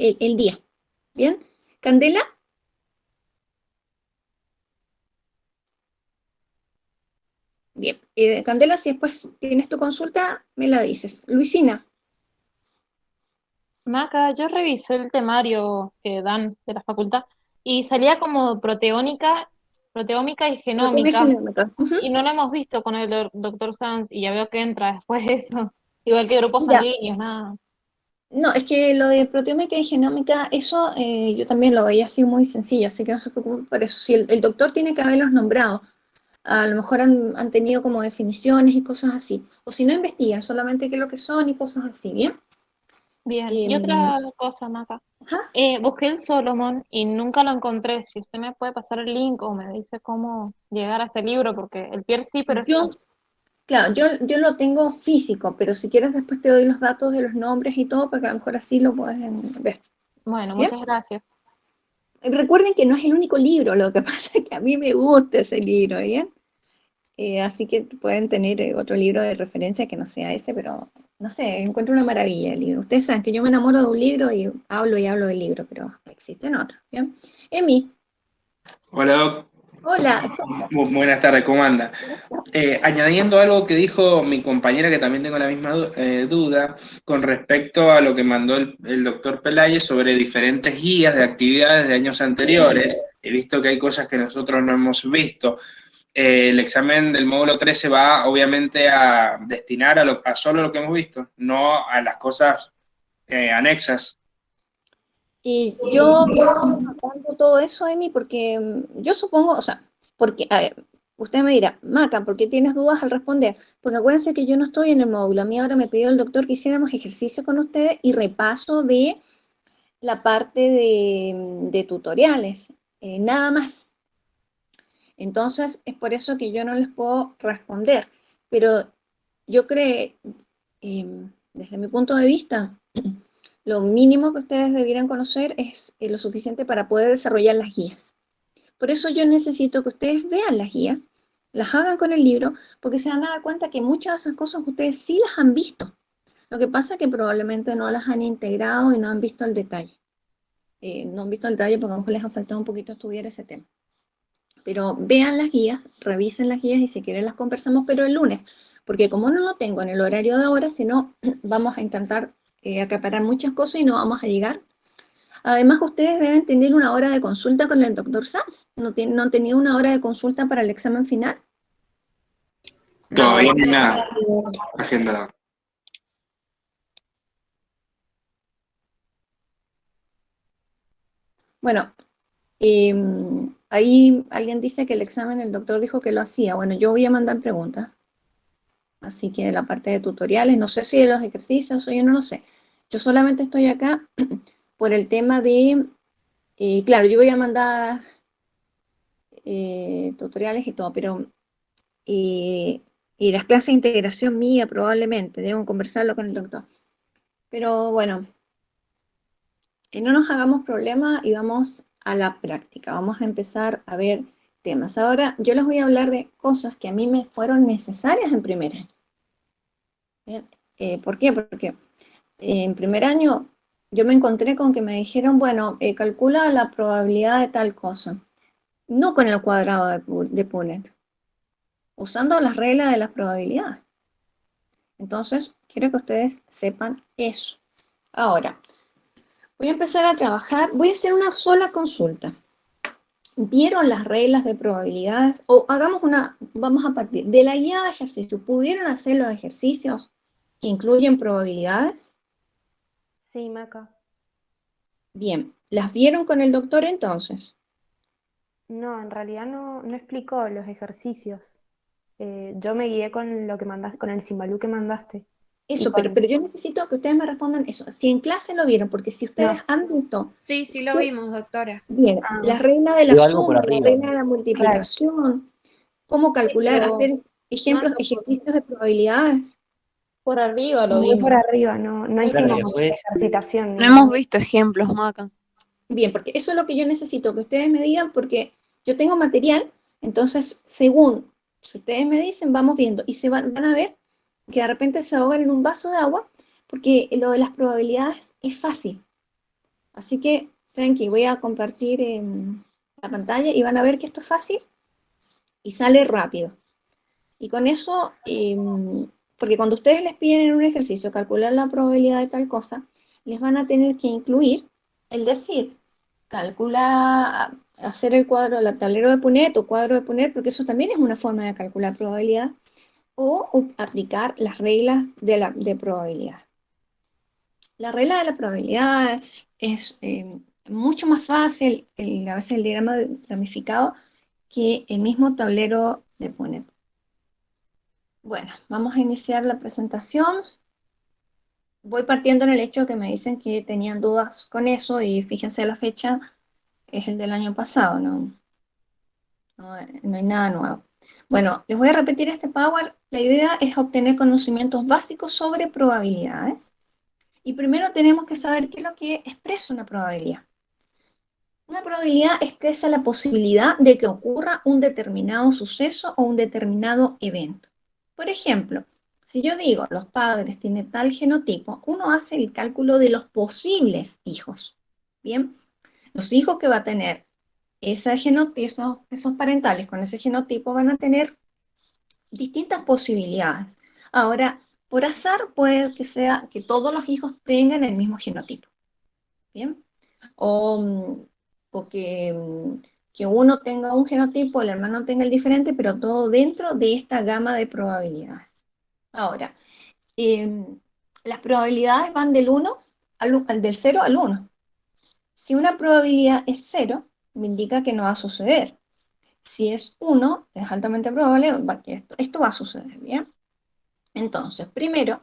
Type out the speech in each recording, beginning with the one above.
el día. ¿Bien? Candela, bien. Candela, si después tienes tu consulta, me la dices. Luisina, Maca, yo revisé el temario que dan de la facultad y salía como proteómica y proteína genómica, genómica. Ujú. y no lo hemos visto con el doctor Sanz, y ya veo que entra después de eso, igual que grupos Mira, sanguíneos, nada. no, es que lo de proteómica y genómica, eso yo también lo veía así muy sencillo, así que no se preocupen por eso. Si el doctor tiene que haberlos nombrado, a lo mejor han tenido como definiciones y cosas así. O si no, investigan solamente qué es lo que son y cosas así, ¿bien? Bien, y Em, otra cosa, Maca. ajá. Busqué el Solomon y nunca lo encontré. Si usted me puede pasar el link o me dice cómo llegar a ese libro, porque el Pierre sí, pero ese no. Yo, claro, yo lo tengo físico, pero si quieres después te doy los datos de los nombres y todo para que a lo mejor así lo puedan ver. Bueno, ¿Bien? muchas gracias. Recuerden que no es el único libro, lo que pasa es que a mí me gusta ese libro, ¿bien? Así que pueden tener otro libro de referencia que no sea ese, pero no sé, encuentro una maravilla el libro. Ustedes saben que yo me enamoro de un libro y hablo del libro, pero existen otros, ¿bien? Emi, Hola, Doc. hola. Buenas tardes, ¿cómo anda? Añadiendo algo que dijo mi compañera, que también tengo la misma duda, con respecto a lo que mandó el doctor Pelaye sobre diferentes guías de actividades de años anteriores. He visto que hay cosas que nosotros no hemos visto. El examen del módulo 13 va obviamente a destinar a solo lo que hemos visto, no a las cosas anexas. Y yo estoy anotando todo eso, Emi, porque yo supongo, o sea, porque, a ver, usted me dirá, Maca, ¿por qué tienes dudas al responder? Porque acuérdense que yo no estoy en el módulo. A mí ahora me pidió el doctor que hiciéramos ejercicio con ustedes y repaso de la parte de tutoriales, nada más. Entonces, es por eso que yo no les puedo responder. Pero yo creo, desde mi punto de vista, lo mínimo que ustedes debieran conocer es lo suficiente para poder desarrollar las guías. Por eso yo necesito que ustedes vean las guías, las hagan con el libro, porque se van a dar cuenta que muchas de esas cosas ustedes sí las han visto. Lo que pasa es que probablemente no las han integrado y no han visto el detalle. No han visto el detalle porque a lo mejor les ha faltado un poquito estudiar ese tema. Pero vean las guías, revisen las guías y si quieren las conversamos, pero el lunes, porque como no lo tengo en el horario de ahora, si no, vamos a intentar acaparar muchas cosas y no vamos a llegar. Además, ustedes deben tener una hora de consulta con el doctor Sanz. ¿No han tenido una hora de consulta para el examen final? No, Todavía no hay doctora. nada agendado. Bueno, eh, ahí alguien dice que el examen el doctor dijo que lo hacía. Bueno, yo voy a mandar preguntas. Así que la parte de tutoriales, no sé si de los ejercicios o yo no lo sé. Yo solamente estoy acá por el tema de, claro, yo voy a mandar tutoriales y todo, pero eh, y las clases de integración mía probablemente, debo conversarlo con el doctor. Pero bueno, no nos hagamos problemas y vamos a la práctica. Vamos a empezar a ver temas. Ahora yo les voy a hablar de cosas que a mí me fueron necesarias en primer año. ¿Bien? ¿Por qué? Porque en primer año yo me encontré con que me dijeron, bueno, calcula la probabilidad de tal cosa, no con el cuadrado de Punnett, usando las reglas de las probabilidades. Entonces, quiero que ustedes sepan eso. Ahora, voy a empezar a trabajar, voy a hacer una sola consulta. ¿Vieron las reglas de probabilidades? O hagamos una, vamos a partir de la guía de ejercicio. ¿Pudieron hacer los ejercicios que incluyen probabilidades? Sí, Maca. Bien, ¿las vieron con el doctor entonces? No, en realidad no explicó los ejercicios. Yo me guié con lo que mandaste, con el Simbalú que mandaste. Y Eso, con. pero yo necesito que ustedes me respondan eso. Si en clase lo vieron, porque si ustedes No, han visto, Sí, sí lo vimos, doctora. bien, ah, la regla de la Veo algo por suma, la arriba. regla de la claro. multiplicación, cómo Sí, calcular, pero hacer ejemplos, Maca, ejercicios de probabilidades. por arriba lo Muy por vimos. arriba, no Muy Claro, y hicimos poco. después, ejercitación No ni hemos nada. visto ejemplos, Maca. Bien, porque eso es lo que yo necesito, que ustedes me digan, porque yo tengo material, entonces, según si ustedes me dicen, vamos viendo, y van a ver que de repente se ahogan en un vaso de agua, porque lo de las probabilidades es fácil. Así que, tranqui, voy a compartir la pantalla y van a ver que esto es fácil y sale rápido. Y con eso, porque cuando ustedes les piden en un ejercicio calcular la probabilidad de tal cosa, les van a tener que incluir el decir, calcula, hacer el cuadro, el tablero de Punnett o cuadro de Punnett, porque eso también es una forma de calcular probabilidad, o aplicar las reglas de probabilidad. La regla de la probabilidad es mucho más fácil, a veces el diagrama ramificado, que el mismo tablero de Punnett. Bueno, vamos a iniciar la presentación. Voy partiendo en el hecho que me dicen que tenían dudas con eso y fíjense la fecha, es el del año pasado, no hay nada nuevo. Bueno, les voy a repetir este Power. La idea es obtener conocimientos básicos sobre probabilidades. Y primero tenemos que saber qué es lo que expresa una probabilidad. Una probabilidad expresa la posibilidad de que ocurra un determinado suceso o un determinado evento. Por ejemplo, si yo digo los padres tienen tal genotipo, uno hace el cálculo de los posibles hijos. Bien, los hijos que va a tener esos parentales con ese genotipo van a tener distintas posibilidades. Ahora, por azar puede que sea que todos los hijos tengan el mismo genotipo. Bien, o, que uno tenga un genotipo, el hermano tenga el diferente, pero todo dentro de esta gama de probabilidades. Ahora, las probabilidades van del 0 al 1. Si una probabilidad es 0, me indica que no va a suceder. Si es 1, es altamente probable que esto va a suceder, ¿bien? Entonces, primero,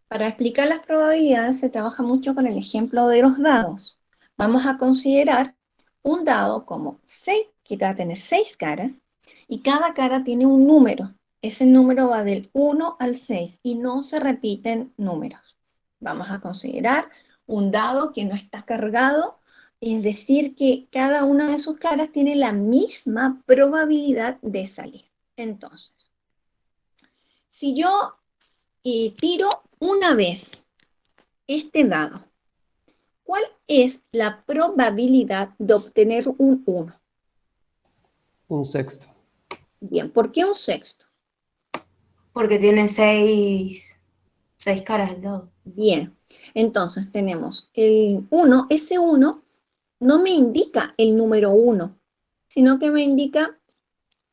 para explicar las probabilidades se trabaja mucho con el ejemplo de los dados. Vamos a considerar un dado como 6, que va a tener 6 caras, y cada cara tiene un número. Ese número va del 1 al 6 y no se repiten números. Vamos a considerar un dado que no está cargado, es decir, que cada una de sus caras tiene la misma probabilidad de salir. Entonces, si yo tiro una vez este dado, ¿cuál es la probabilidad de obtener un 1? Un sexto. Bien, ¿por qué un sexto? Porque tiene seis caras el dado. Bien, entonces tenemos el 1, ese 1 no me indica el número 1, sino que me indica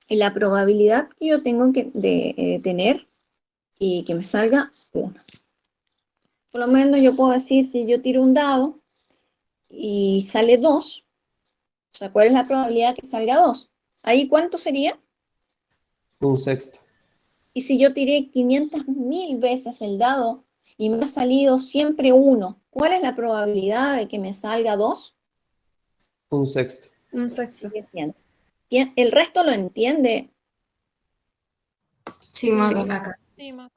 la probabilidad que yo tengo de tener y que me salga 1. Por lo menos yo puedo decir, si yo tiro un dado y sale 2, o sea, ¿cuál es la probabilidad que salga 2? ¿Ahí cuánto sería? Un sexto. Y si yo tiré 500.000 veces el dado y me ha salido siempre 1, ¿cuál es la probabilidad de que me salga 2? Un sexto. Un sexto. ¿El resto lo entiende? Sí, Maca. Sí, Mac.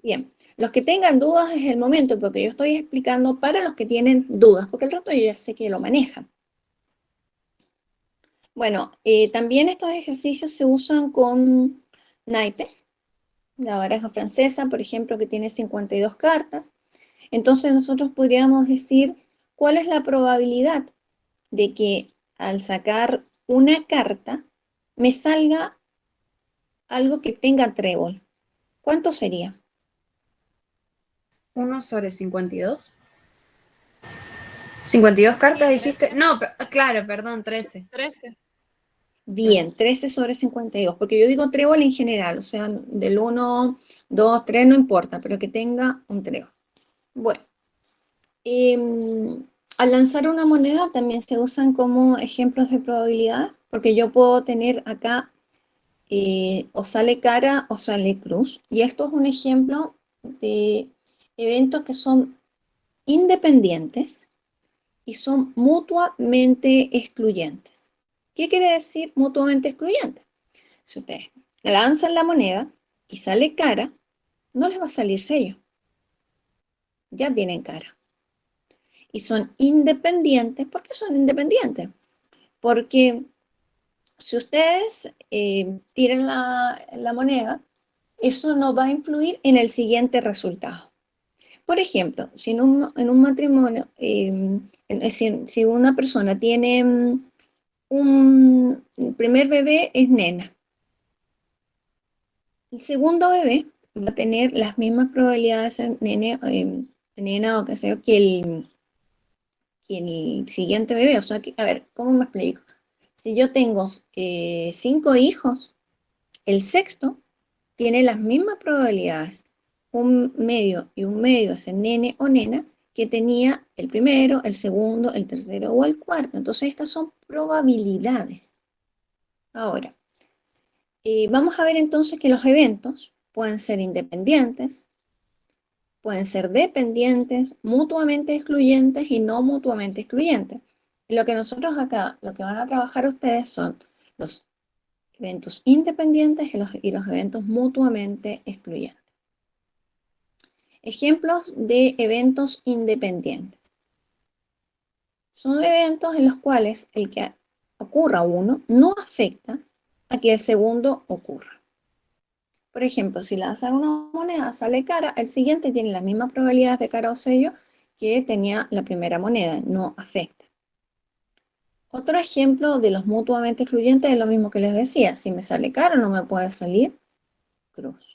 Bien. Los que tengan dudas es el momento, porque yo estoy explicando para los que tienen dudas, porque el resto yo ya sé que lo manejan. Bueno, también estos ejercicios se usan con naipes, la baraja francesa, por ejemplo, que tiene 52 cartas. Entonces nosotros podríamos decir cuál es la probabilidad de que al sacar una carta me salga algo que tenga trébol. ¿Cuánto sería? 1 sobre 52. 52 cartas dijiste. No, claro, perdón, 13. 13. Bien, 13 sobre 52, porque yo digo trébol en general, o sea, del 1, 2, 3, no importa, pero que tenga un trébol. Bueno, al lanzar una moneda también se usan como ejemplos de probabilidad, porque yo puedo tener acá o sale cara o sale cruz, y esto es un ejemplo de eventos que son independientes y son mutuamente excluyentes. ¿Qué quiere decir mutuamente excluyente? Si ustedes lanzan la moneda y sale cara, no les va a salir sello. Ya tienen cara. Y son independientes. ¿Por qué son independientes? Porque si ustedes tiran la moneda, eso no va a influir en el siguiente resultado. Por ejemplo, si en un matrimonio, si una persona tiene el primer bebé es nena, el segundo bebé va a tener las mismas probabilidades de ser nena o que sea que el siguiente bebé. O sea, que, a ver, ¿cómo me explico? Si yo tengo 5 hijos, el sexto tiene las mismas probabilidades, un medio y un medio es el nene o nena, que tenía el primero, el segundo, el tercero o el cuarto. Entonces, estas son probabilidades. Ahora, vamos a ver entonces que los eventos pueden ser independientes, pueden ser dependientes, mutuamente excluyentes y no mutuamente excluyentes. Y lo que nosotros acá, lo que van a trabajar ustedes son los eventos independientes y los eventos mutuamente excluyentes. Ejemplos de eventos independientes. Son eventos en los cuales el que ocurra uno no afecta a que el segundo ocurra. Por ejemplo, si lanzar una moneda sale cara, el siguiente tiene las mismas probabilidades de cara o sello que tenía la primera moneda, no afecta. Otro ejemplo de los mutuamente excluyentes es lo mismo que les decía, si me sale cara no me puede salir cruz.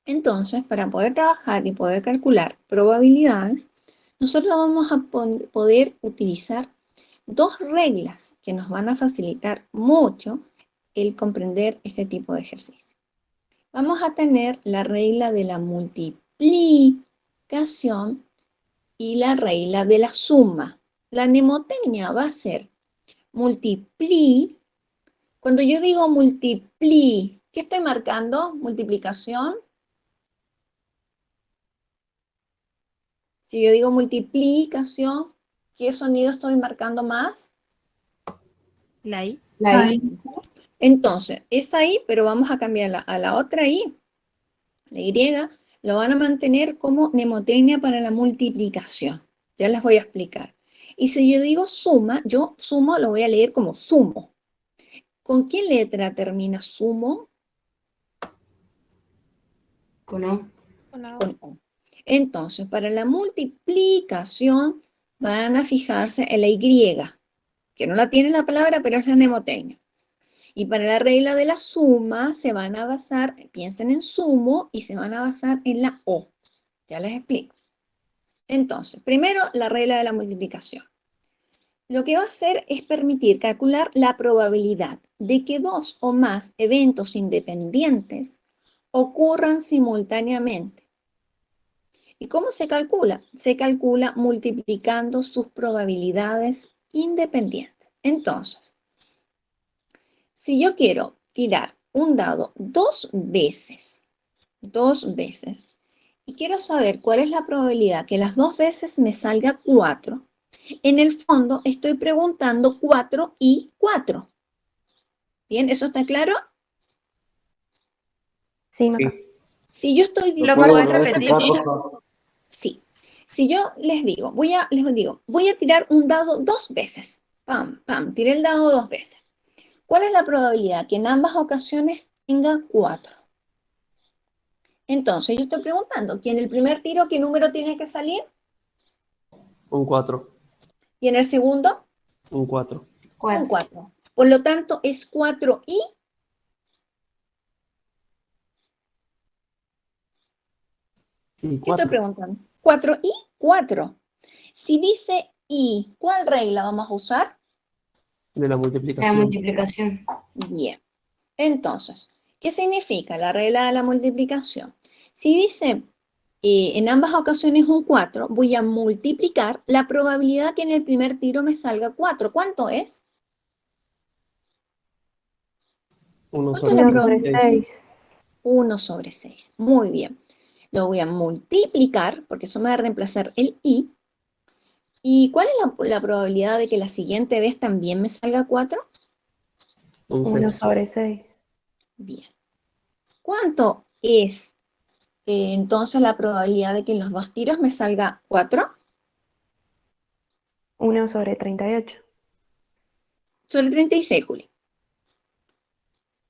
Entonces, para poder trabajar y poder calcular probabilidades, nosotros vamos a poder utilizar dos reglas que nos van a facilitar mucho el comprender este tipo de ejercicio. Vamos a tener la regla de la multiplicación y la regla de la suma. La mnemotecnia va a ser multipli. Cuando yo digo multipli, ¿qué estoy marcando? Multiplicación. Si yo digo multiplicación, ¿qué sonido estoy marcando más? La I. La I. Entonces, es ahí, pero vamos a cambiarla a la otra I. La Y lo van a mantener como mnemotecnia para la multiplicación. Ya les voy a explicar. Y si yo digo suma, yo sumo lo voy a leer como sumo. ¿Con qué letra termina sumo? Con O. Con O. Entonces, para la multiplicación van a fijarse en la Y, que no la tiene la palabra, pero es la mnemotecnia. Y para la regla de la suma se van a basar, piensen en sumo y se van a basar en la O. Ya les explico. Entonces, primero la regla de la multiplicación. Lo que va a hacer es permitir calcular la probabilidad de que dos o más eventos independientes ocurran simultáneamente. ¿Y cómo se calcula? Se calcula multiplicando sus probabilidades independientes. Entonces, si yo quiero tirar un dado dos veces, y quiero saber cuál es la probabilidad que las dos veces me salga 4, en el fondo estoy preguntando 4 y 4. ¿Bien? ¿Eso está claro? Sí, Maca. Sí. Si yo estoy ¿Lo diciendo... puedes repetir? Sí. Si yo les digo, voy a tirar un dado dos veces. Pam, pam, tiré el dado dos veces. ¿Cuál es la probabilidad que en ambas ocasiones tenga 4? Entonces, yo estoy preguntando, ¿que en el primer tiro qué número tiene que salir? Un 4. ¿Y en el segundo? Un 4. Un 4. Por lo tanto, es 4 y... Y ¿Qué estoy 4. preguntando? 4 y 4. Si dice y, ¿cuál regla vamos a usar? De la La multiplicación. multiplicación. Bien. Entonces, ¿qué significa la regla de la multiplicación? Si dice en ambas ocasiones un 4, voy a multiplicar la probabilidad que en el primer tiro me salga 4. ¿Cuánto es? 1 ¿Cuánto es la 1 sobre sobre probabilidad? 6. 6. 1 sobre 6. Muy bien. Lo voy a multiplicar, porque eso me va a reemplazar el i. ¿Y cuál es la probabilidad de que la siguiente vez también me salga 4? Un 1 sexto. sobre 6. Bien. ¿Cuánto es entonces la probabilidad de que en los dos tiros me salga 4? 1 sobre 38. Sobre 36, Juli.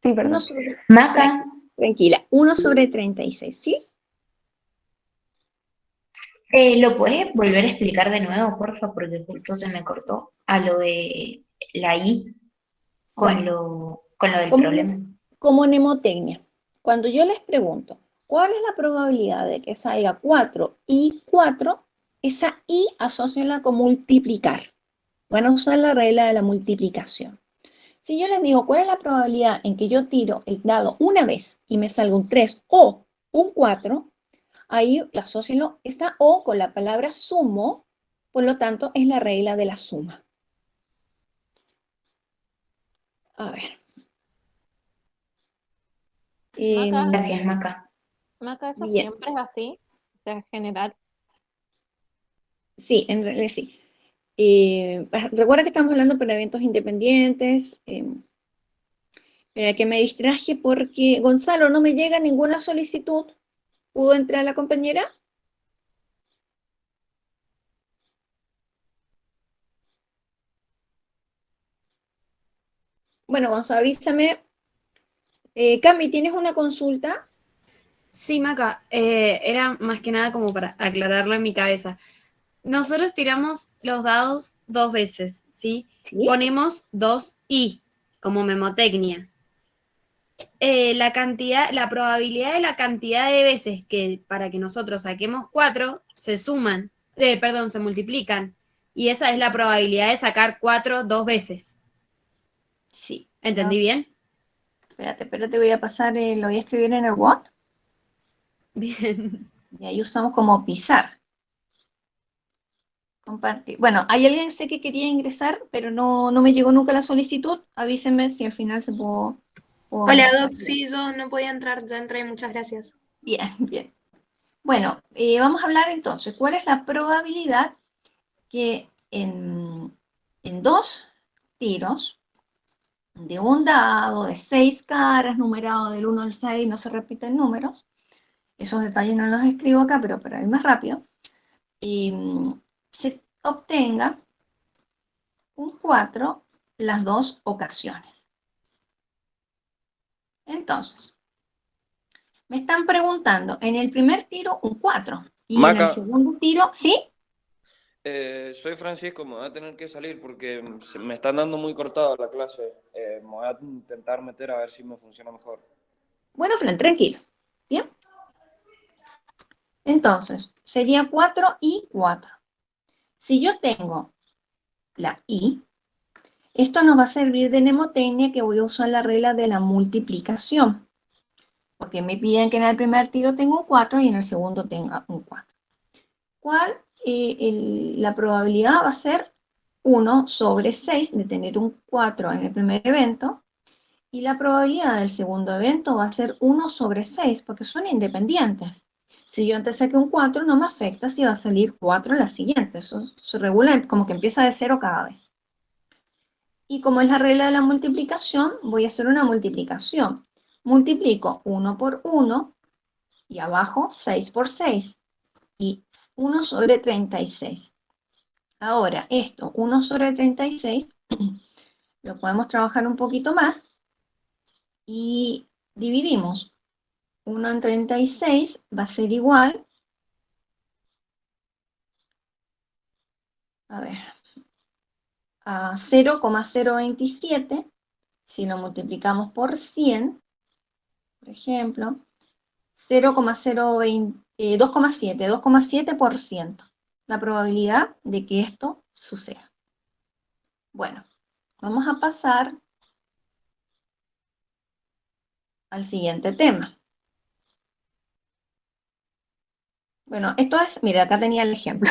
Sí, 1 perdón. sobre... Maca, Tranquila. 1 sobre 36, ¿sí? ¿Lo puedes volver a explicar de nuevo, porfa? Porque justo se me cortó a lo de la I con lo del Como, problema. como mnemotecnia, cuando yo les pregunto, ¿cuál es la probabilidad de que salga 4 y 4? Esa I asóciala con multiplicar. Van a usar la regla de la multiplicación. Si yo les digo, ¿cuál es la probabilidad en que yo tiro el dado una vez y me salga un 3 o un 4? Ahí asócienlo esta O con la palabra sumo, por lo tanto es la regla de la suma. A ver. Maca, Gracias, Maca. Maca, eso Bien. siempre es así, o sea, en general. Sí, en realidad sí. Recuerda que estamos hablando para eventos independientes. Que me distraje porque Gonzalo, no me llega ninguna solicitud. ¿Pudo entrar la compañera? Bueno, Gonzalo, avísame. Cami, ¿tienes una consulta? Sí, Maca, era más que nada como para aclararlo en mi cabeza. Nosotros tiramos los dados 2 veces, ¿sí? Sí. Ponemos 2 i como memotecnia. La probabilidad de la cantidad de veces que para que nosotros saquemos 4 se suman, perdón, se multiplican. Y esa es la probabilidad de sacar 4 2 veces. Sí. ¿Entendí bien? Espérate, voy a pasar, lo voy a escribir en el Word. Bien. Y ahí usamos como pisar. Compartir. Bueno, hay alguien sé que quería ingresar, pero no me llegó nunca la solicitud. Avísenme si al final se puedo Hola, ingresar. Doc. Sí, yo no podía entrar, ya entré, muchas gracias. Bien, bien. Bueno, vamos a hablar entonces, ¿cuál es la probabilidad que en dos tiros de un dado de 6 caras, numerado del 1 al 6, no se repiten números, esos detalles no los escribo acá, pero para ir más rápido, y se obtenga un 4 las dos ocasiones? Entonces, me están preguntando, en el primer tiro un 4 y en el Maca, segundo tiro, ¿sí? soy Francisco, me voy a tener que salir porque me están dando muy cortada la clase. Me voy a intentar meter a ver si me funciona mejor. Bueno, Fran, tranquilo. Bien. Entonces, sería 4 y 4. Si yo tengo la I, esto nos va a servir de mnemotecnia que voy a usar la regla de la multiplicación. Porque me piden que en el primer tiro tenga un 4 y en el segundo tenga un 4. ¿Cuál? La probabilidad va a ser 1 sobre 6 de tener un 4 en el primer evento. Y la probabilidad del segundo evento va a ser 1 sobre 6, porque son independientes. Si yo antes saqué un 4, no me afecta si va a salir 4 en la siguiente. Eso se regula como que empieza de 0 cada vez. Y como es la regla de la multiplicación, voy a hacer una multiplicación. Multiplico 1 por 1 y abajo 6 por 6 y 1 sobre 36. Ahora, esto, 1 sobre 36, lo podemos trabajar un poquito más y dividimos 1 en 36, va a ser igual, a ver, a 0,027. Si lo multiplicamos por 100, por ejemplo, 2,7% la probabilidad de que esto suceda. Bueno, vamos a pasar al siguiente tema. Bueno, esto es, mira, acá tenía el ejemplo.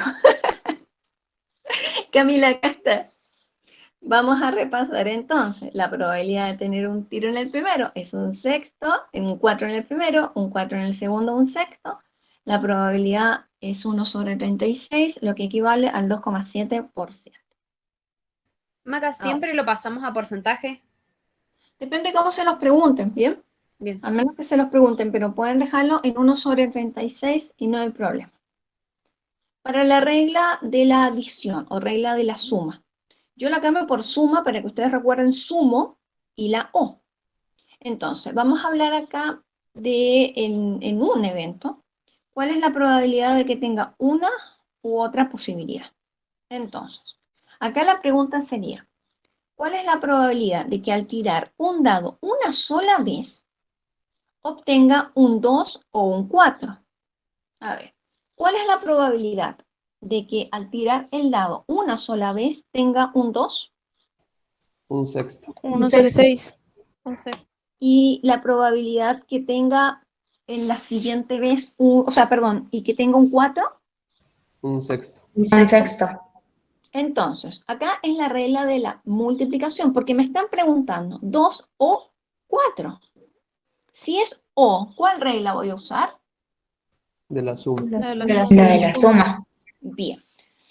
Camila, acá está. Vamos a repasar entonces. La probabilidad de tener un tiro en el primero es un sexto, un 4 en el primero, un 4 en el segundo, un sexto. La probabilidad es 1 sobre 36, lo que equivale al 2,7%. Maca, ¿siempre lo pasamos a porcentaje? Depende cómo se los pregunten, ¿bien? Bien. Al menos que se los pregunten, pero pueden dejarlo en 1 sobre 36 y no hay problema. Para la regla de la adición o regla de la suma, yo la cambio por suma para que ustedes recuerden sumo y la O. Entonces, vamos a hablar acá de en un evento. ¿Cuál es la probabilidad de que tenga una u otra posibilidad? Entonces, acá la pregunta sería, ¿cuál es la probabilidad de que al tirar un dado una sola vez obtenga un 2 o un 4? A ver, ¿cuál es la probabilidad de que al tirar el dado una sola vez tenga un 2? Un sexto. 1 sobre 6. Entonces, Y la probabilidad que tenga en la siguiente vez, o sea, perdón, y que tenga un 4. Un sexto. Un sexto. Entonces, acá es la regla de la multiplicación, porque me están preguntando 2 o 4. Si es o, ¿cuál regla voy a usar? De la suma. la de la La suma. La de la suma. Bien.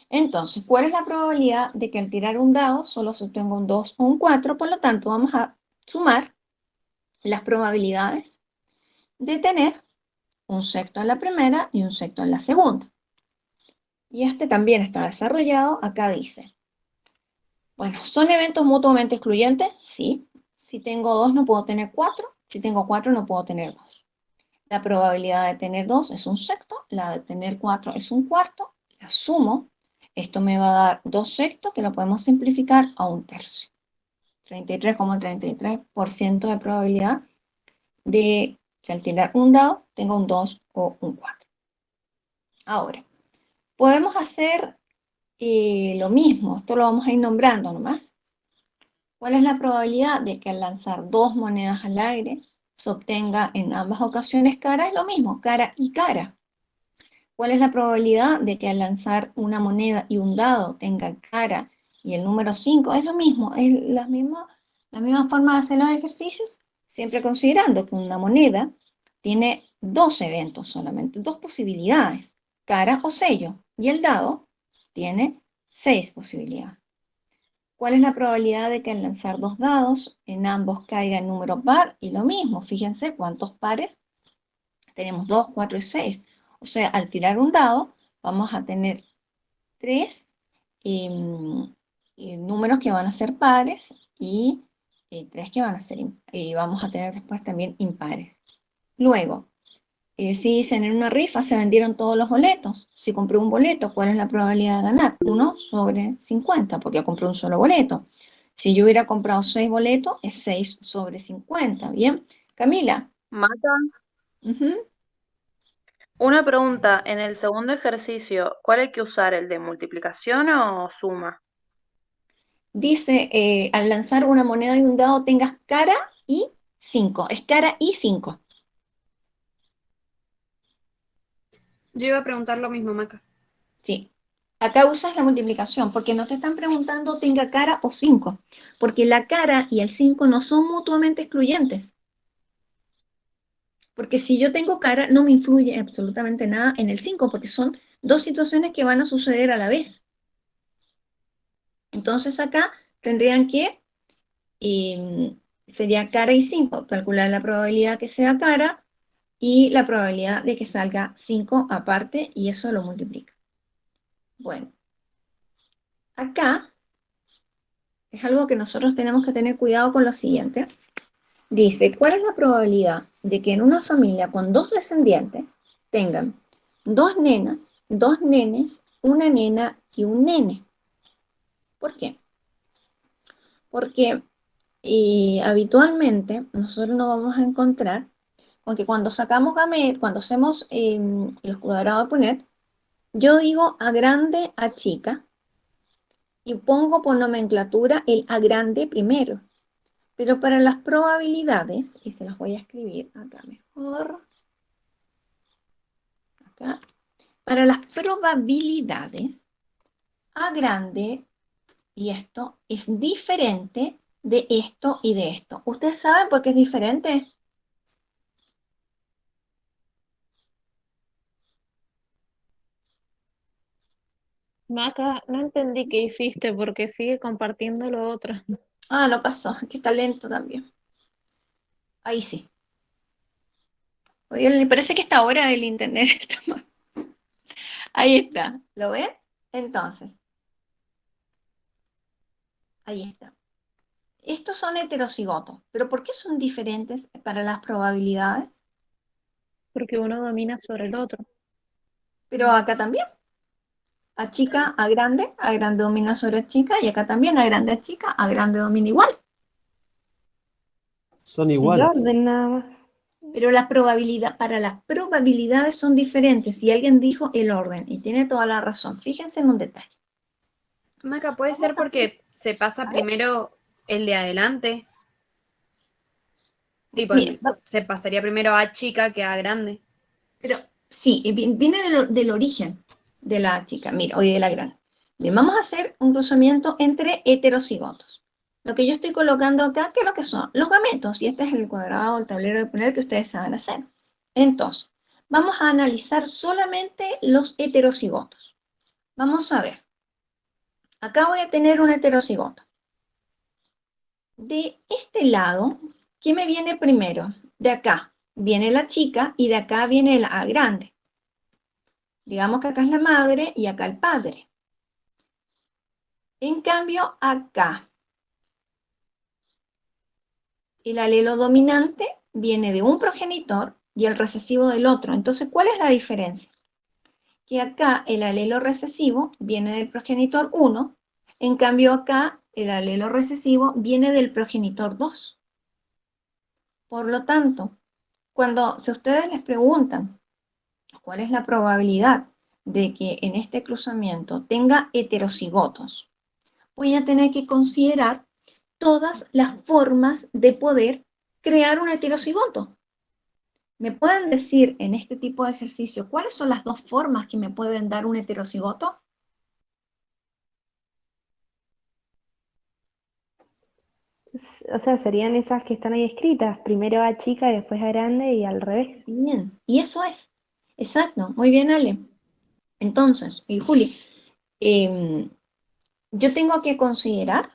Entonces, ¿cuál es la probabilidad de que al tirar un dado solo se obtenga un 2 o un 4? Por lo tanto, vamos a sumar las probabilidades de tener un sexto en la primera y un sexto en la segunda. Y este también está desarrollado. Acá dice, bueno, ¿son eventos mutuamente excluyentes? Sí. Si tengo 2 no puedo tener 4. Si tengo 4 no puedo tener 2. La probabilidad de tener 2 es un sexto, la de tener 4 es un cuarto. La sumo. Esto me va a dar 2 sextos, que lo podemos simplificar a un tercio. 33,33% de probabilidad de que al tirar un dado tenga un 2 o un 4. Ahora, podemos hacer lo mismo. Esto lo vamos a ir nombrando nomás. ¿Cuál es la probabilidad de que al lanzar 2 monedas al aire se obtenga en ambas ocasiones cara? Es lo mismo, cara y cara. ¿Cuál es la probabilidad de que al lanzar una moneda y un dado tenga cara y el número 5? Es lo mismo, es la misma forma de hacer los ejercicios, siempre considerando que una moneda tiene 2 eventos solamente, 2 posibilidades, cara o sello, y el dado tiene 6 posibilidades. ¿Cuál es la probabilidad de que al lanzar 2 dados en ambos caiga el número par? Y lo mismo, fíjense cuántos pares tenemos, 2, 4 y 6. O sea, al tirar un dado vamos a tener 3 números que van a ser pares y 3 que van a ser y vamos a tener después también impares. Luego, si dicen en una rifa se vendieron todos los boletos, si compré un boleto, ¿cuál es la probabilidad de ganar? 1 sobre 50, porque compré un solo boleto. Si yo hubiera comprado 6 boletos, es 6 sobre 50, ¿bien? Camila. Mata. Ujú. Una pregunta, en el segundo ejercicio, ¿cuál hay que usar? ¿El de multiplicación o suma? Dice, al lanzar una moneda y un dado tengas cara y 5. Es cara y 5. Yo iba a preguntar lo mismo, Maca. Sí. Acá usas la multiplicación porque no te están preguntando tenga cara o 5. Porque la cara y el 5 no son mutuamente excluyentes. Porque si yo tengo cara, no me influye absolutamente nada en el 5, porque son dos situaciones que van a suceder a la vez. Entonces acá tendrían que, sería cara y 5, calcular la probabilidad que sea cara y la probabilidad de que salga 5 aparte, y eso lo multiplica. Bueno, acá es algo que nosotros tenemos que tener cuidado con lo siguiente. Dice, ¿cuál es la probabilidad de que en una familia con 2 descendientes tengan 2 nenas, 2 nenes, una nena y un nene? ¿Por qué? Porque habitualmente nosotros nos vamos a encontrar con que cuando sacamos gamet, cuando hacemos el cuadrado de Punnett, yo digo A grande, A chica, y pongo por nomenclatura el A grande primero. Pero para las probabilidades, y se las voy a escribir acá mejor, acá, para las probabilidades, A grande y esto es diferente de esto y de esto. ¿Ustedes saben por qué es diferente? Maca, no entendí qué hiciste porque sigue compartiendo lo otro. Ah, no pasó, que está lento también. Ahí sí. Oye, me parece que esta hora del internet está mal. Ahí está. ¿Lo ven? Entonces, ahí está. Estos son heterocigotos, pero ¿por qué son diferentes para las probabilidades? Porque uno domina sobre el otro. Pero acá también. A chica, a grande domina sobre a chica, y acá también a chica, a grande domina igual. Son El iguales. orden nada más. Pero la probabilidad, para las probabilidades son diferentes. Si alguien dijo el orden, y tiene toda la razón, fíjense en un detalle. Maca, puede ser porque se pasa primero el de adelante. Tipo, Mira, se pasaría primero a chica que a grande. pero sí, viene del origen de la chica, mira, hoy de la grande. Bien, vamos a hacer un cruzamiento entre heterocigotos. Lo que yo estoy colocando acá, ¿qué es lo que son? Los gametos, y este es el cuadrado, el tablero de poner que ustedes saben hacer. Entonces, vamos a analizar solamente los heterocigotos. Vamos a ver. Acá voy a tener un heterocigoto. De este lado, ¿qué me viene primero? De acá viene la chica y de acá viene la grande. Digamos que acá es la madre y acá el padre. En cambio, acá el alelo dominante viene de un progenitor y el recesivo del otro. Entonces, ¿cuál es la diferencia? Que acá el alelo recesivo viene del progenitor 1, en cambio acá el alelo recesivo viene del progenitor 2. Por lo tanto, si ustedes les preguntan cuál es la probabilidad de que en este cruzamiento tenga heterocigotos, voy a tener que considerar todas las formas de poder crear un heterocigoto. ¿Me pueden decir en este tipo de ejercicio cuáles son las dos formas que me pueden dar un heterocigoto? O sea, serían esas que están ahí escritas. Primero a chica y después a grande y al revés. Bien, y eso es. Exacto, muy bien, Ale. Entonces, Juli, yo tengo que considerar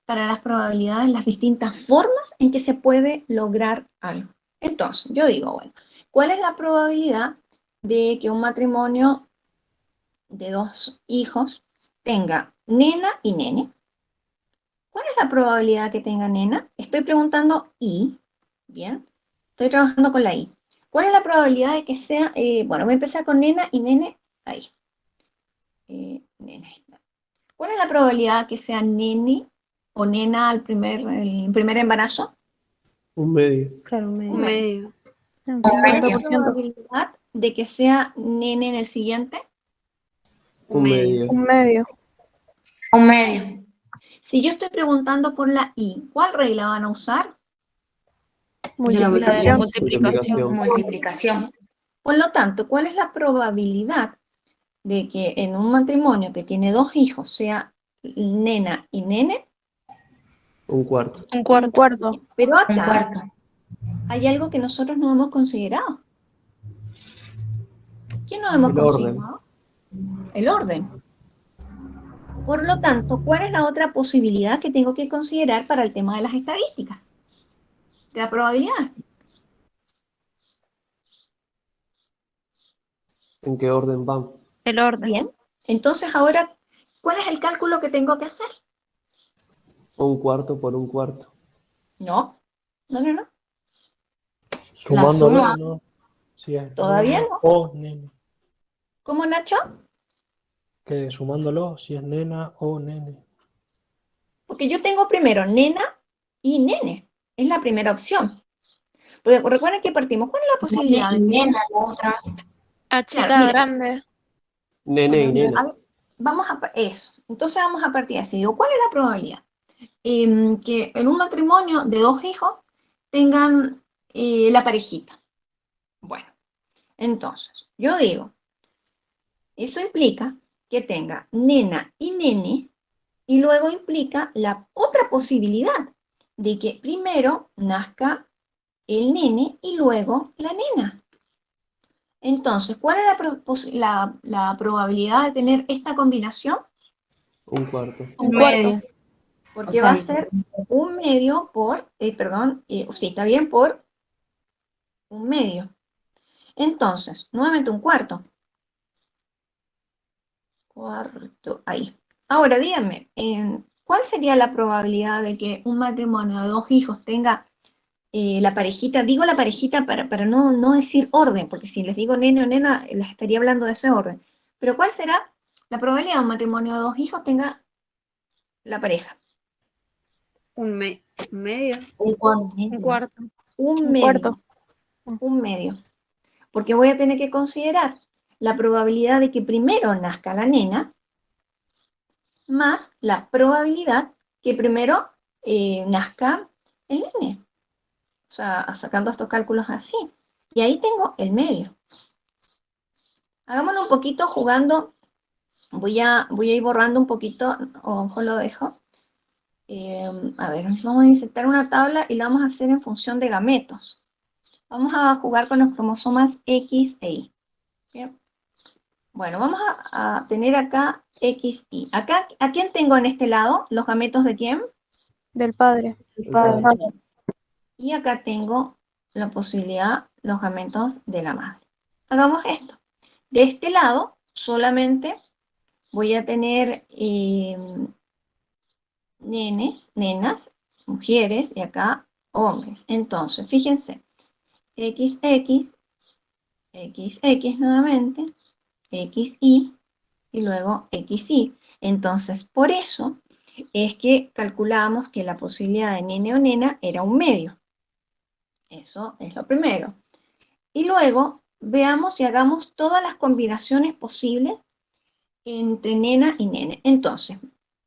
para las probabilidades las distintas formas en que se puede lograr algo. Entonces, yo digo, bueno, ¿cuál es la probabilidad de que un matrimonio de dos hijos tenga nena y nene? ¿Cuál es la probabilidad que tenga nena? Estoy preguntando y, bien, estoy trabajando con la i. ¿Cuál es la probabilidad de que sea, bueno, voy a empezar con nena y nene, ahí. Nena, ahí está. ¿Cuál es la probabilidad que sea nene o nena el primer embarazo? Un medio. Claro, un Un medio. medio. Un ¿Cuál es la 50%. probabilidad de que sea nene en el siguiente? Un Un medio. medio. Un medio. Un medio. Si yo estoy preguntando por la i, ¿cuál regla van a usar? Multiplicación. Multiplicación. Multiplicación. Por lo tanto, ¿cuál es la probabilidad de que en un matrimonio que tiene dos hijos sea nena y nene? Un cuarto. Un Un cuarto. cuarto. Pero Un acá cuarto. hay algo que nosotros no hemos considerado. ¿Qué no hemos El orden. considerado? El orden. Por lo tanto, ¿cuál es la otra posibilidad que tengo que considerar para el tema de las estadísticas? De la probabilidad. ¿En qué orden van? El orden. Bien. Entonces ahora, ¿cuál es el cálculo que tengo que hacer? Un cuarto por un cuarto. No, no. Sumándolo, suma. ¿no? Si es Todavía nena no. o nene. ¿Cómo, Nacho? Que sumándolo, si es nena o nene. Porque yo tengo primero nena y nene. Es la primera opción. Porque recuerden que partimos. ¿Cuál es la posibilidad de que... Nena, la otra. A Claro, chica mira, grande. Nene y mira, nena. vamos a eso. Entonces vamos a partir así. Digo, ¿cuál es la probabilidad? Que en un matrimonio de dos hijos tengan la parejita. Bueno, entonces, yo digo, eso implica que tenga nena y nene, y luego implica la otra posibilidad de que primero nazca el nene y luego la nena. Entonces, ¿cuál es la probabilidad de tener esta combinación? Un cuarto. Un cuarto. Porque va a ser un medio por, sí, está bien, por un medio. Entonces, nuevamente un cuarto. Cuarto, ahí. Ahora díganme, ¿cuál sería la probabilidad de que un matrimonio de dos hijos tenga la parejita, digo la parejita para no decir orden, porque si les digo nene o nena, les estaría hablando de ese orden. Pero ¿cuál será la probabilidad de un matrimonio de 2 hijos tenga la pareja? Un medio. Un cuarto. Un Un medio. cuarto. Un medio. Porque voy a tener que considerar la probabilidad de que primero nazca la nena más la probabilidad que primero nazca el nene. O sea, sacando estos cálculos así. Y ahí tengo el medio. Hagámoslo un poquito jugando. Voy a ir borrando un poquito, o mejor lo dejo. A ver, vamos a insertar una tabla y la vamos a hacer en función de gametos. Vamos a jugar con los cromosomas X e Y. ¿Bien? Bueno, vamos a tener acá X, Y. Acá, ¿a quién tengo en este lado? ¿Los gametos de quién? Del padre. El padre. Y acá tengo la posibilidad, los gametos de la madre. Hagamos esto. De este lado, solamente voy a tener nenes, nenas, mujeres, y acá hombres. Entonces, fíjense, XX, XX nuevamente, XY, y luego XY. Entonces, por eso es que calculamos que la posibilidad de nene o nena era un medio. Eso es lo primero. Y luego veamos y hagamos todas las combinaciones posibles entre nena y nene. Entonces,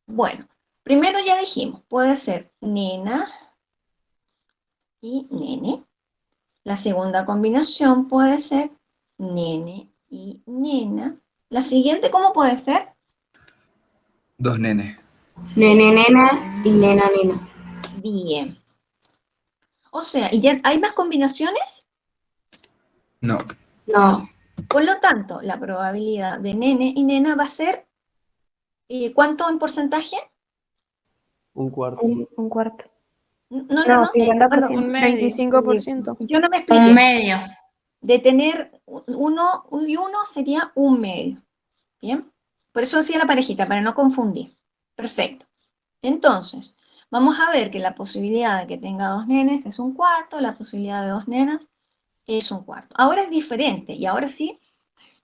bueno, primero ya dijimos, puede ser nena y nene. La segunda combinación puede ser nene y nena. La siguiente, ¿cómo puede ser? 2 nenes. Nene, nena y nena, nena. Bien. O sea, ¿y ya hay más combinaciones? No. No. Por lo tanto, la probabilidad de nene y nena va a ser, ¿cuánto en porcentaje? Un cuarto. Un cuarto. No, No, bueno, 50%. Un medio. 25%. yo no me Un expliqué. medio. De tener uno y uno sería un medio. ¿Bien? Por eso decía la parejita, para no confundir. Perfecto. Entonces, vamos a ver que la posibilidad de que tenga 2 nenes es un cuarto, la posibilidad de 2 nenas es un cuarto. Ahora es diferente, y ahora sí,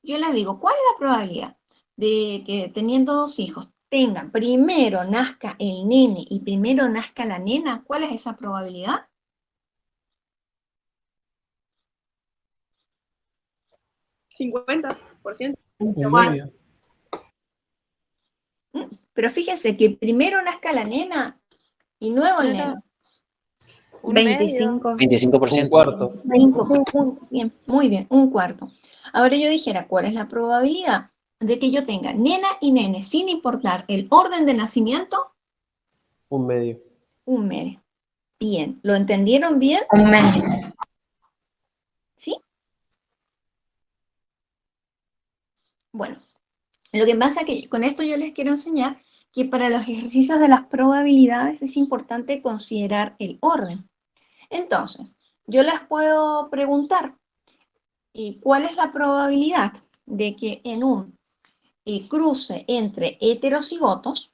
yo les digo, ¿cuál es la probabilidad de que teniendo 2 hijos tengan, primero nazca el nene y primero nazca la nena? ¿Cuál es esa probabilidad? 50%. Un medio. Pero fíjense que primero nazca la nena y luego el No, nene. no. Un 25. 25%. Un cuarto. 25, bien, muy bien, un cuarto. Ahora yo dijera, ¿cuál es la probabilidad de que yo tenga nena y nene sin importar el orden de nacimiento? Un medio. Un medio. Bien, ¿lo entendieron bien? Un medio. ¿Sí? Bueno, lo que pasa es que con esto yo les quiero enseñar que para los ejercicios de las probabilidades es importante considerar el orden. Entonces, yo les puedo preguntar, ¿cuál es la probabilidad de que en un cruce entre heterocigotos,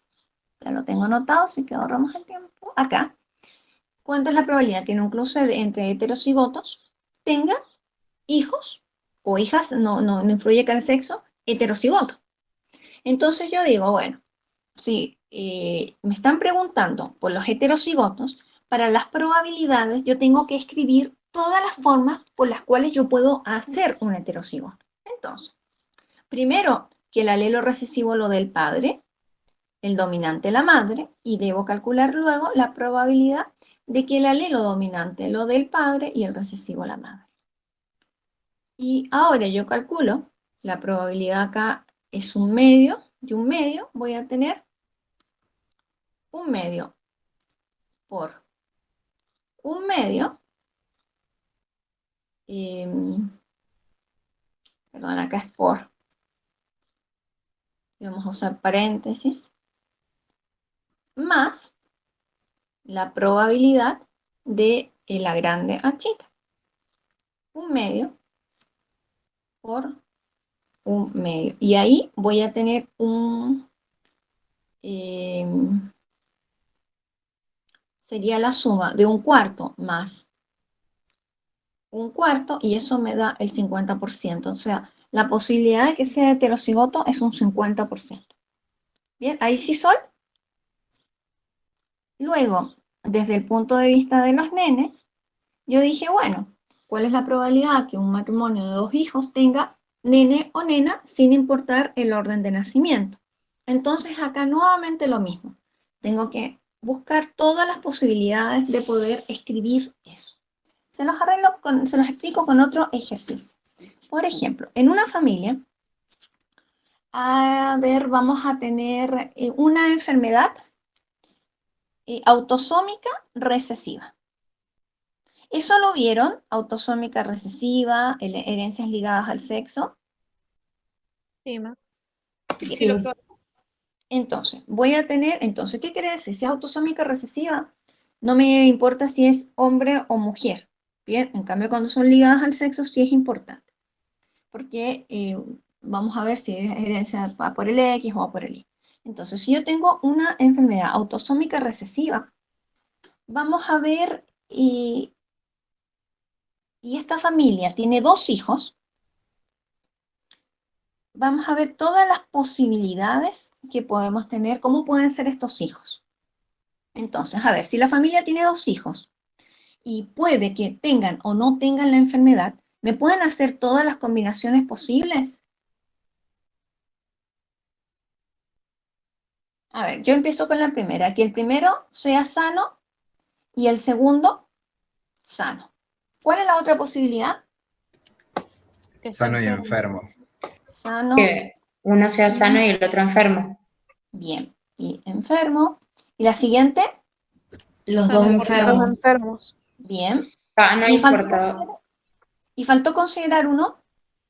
ya lo tengo anotado, así que ahorramos el tiempo, acá, ¿cuánto es la probabilidad que en un cruce entre heterocigotos tenga hijos o hijas, no influye acá el sexo, heterocigoto? Entonces yo digo, bueno, si me están preguntando por los heterocigotos, para las probabilidades yo tengo que escribir todas las formas por las cuales yo puedo hacer un heterocigoto. Entonces, primero, que el alelo recesivo lo del padre, el dominante la madre, y debo calcular luego la probabilidad de que el alelo dominante lo del padre y el recesivo la madre. Y ahora yo calculo, la probabilidad acá es un medio, y un medio voy a tener un medio por un medio, perdón, acá es por, y vamos a usar paréntesis, más la probabilidad de la grande a chica. Un medio por un medio. Y ahí voy a tener sería la suma de un cuarto más un cuarto y eso me da el 50%. O sea, la posibilidad de que sea heterocigoto es un 50%. Bien, ahí sí Sol. Luego, desde el punto de vista de los nenes, yo dije, bueno, ¿cuál es la probabilidad que un matrimonio de 2 hijos tenga nene o nena sin importar el orden de nacimiento? Entonces acá nuevamente lo mismo. Tengo que buscar todas las posibilidades de poder escribir eso. Se los explico con otro ejercicio. Por ejemplo, en una familia, a ver, vamos a tener una enfermedad autosómica recesiva. ¿Eso lo vieron? Autosómica recesiva, herencias ligadas al sexo. Sí, ma. Sí, doctor. Entonces, ¿qué quiere decir? Si es autosómica recesiva, no me importa si es hombre o mujer. Bien, en cambio, cuando son ligadas al sexo, sí es importante. Porque vamos a ver si es herencia por el X o por el Y. Entonces, si yo tengo una enfermedad autosómica recesiva, vamos a ver, y esta familia tiene 2 hijos, vamos a ver todas las posibilidades que podemos tener, cómo pueden ser estos hijos. Entonces, a ver, si la familia tiene 2 hijos y puede que tengan o no tengan la enfermedad, ¿me pueden hacer todas las combinaciones posibles? A ver, yo empiezo con la primera, que el primero sea sano y el segundo sano. ¿Cuál es la otra posibilidad? Sano y enfermo. Sano. Que uno sea sano y el otro enfermo. Bien, y enfermo. ¿Y la siguiente? Los dos Los enfermos. enfermos. Bien. Sano y portador. ¿Y faltó considerar uno?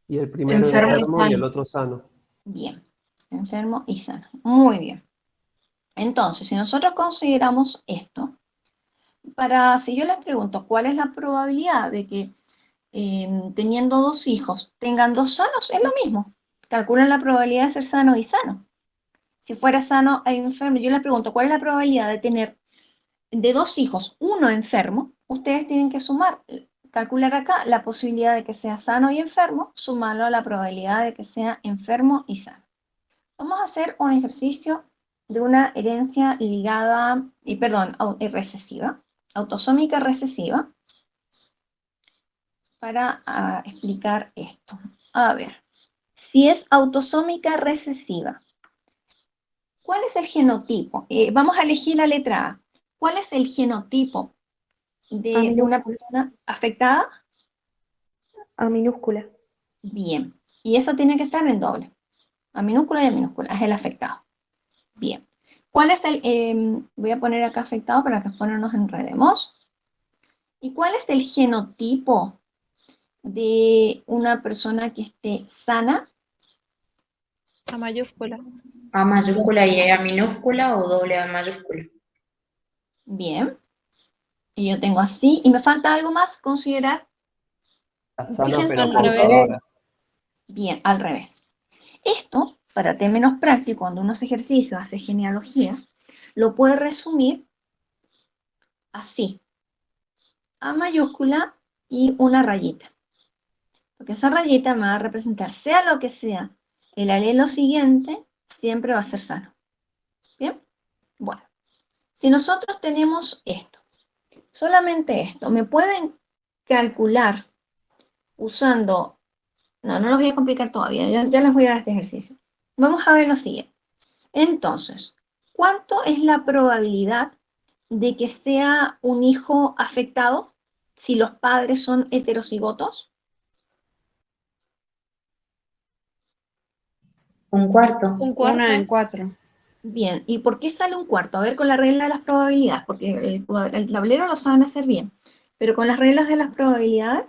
Y el primero Enfermo y enfermo y el sano. otro sano. Bien, enfermo y sano. Muy bien. Entonces, si nosotros consideramos esto, si yo les pregunto cuál es la probabilidad de que teniendo 2 hijos tengan 2 sanos, es lo mismo. Calculan la probabilidad de ser sano y sano. Si fuera sano e enfermo, yo les pregunto cuál es la probabilidad de tener de 2 hijos, uno enfermo, ustedes tienen que calcular acá la posibilidad de que sea sano y enfermo, sumarlo a la probabilidad de que sea enfermo y sano. Vamos a hacer un ejercicio de una herencia ligada, recesiva, autosómica recesiva, para explicar esto. A ver, si es autosómica recesiva, ¿cuál es el genotipo? Vamos a elegir la letra A. ¿Cuál es el genotipo de una persona afectada? A minúscula. Bien. Y eso tiene que estar en doble. A minúscula y a minúscula. Es el afectado. Bien. ¿Cuál es voy a poner acá afectado para que después no nos enredemos. ¿Y cuál es el genotipo de una persona que esté sana? A mayúscula. A mayúscula y A minúscula o doble A mayúscula. Bien. Y yo tengo así. ¿Y me falta algo más considerar? La sana Fíjense pero al revés. portadora. Bien, al revés. Esto, para términos prácticos, cuando uno hace ejercicio, hace genealogías, lo puede resumir así. A mayúscula y una rayita. Porque esa rayita me va a representar, sea lo que sea, el alelo siguiente siempre va a ser sano. ¿Bien? Bueno, si nosotros tenemos esto, solamente esto, ¿me pueden calcular usando... No los voy a complicar todavía, ya les voy a dar este ejercicio. Vamos a ver lo siguiente. Entonces, ¿cuánto es la probabilidad de que sea un hijo afectado si los padres son heterocigotos? Un cuarto. Un cuarto. 1 en 4. Bien, ¿y por qué sale un cuarto? A ver, con la regla de las probabilidades, porque el tablero lo saben hacer bien, pero con las reglas de las probabilidades,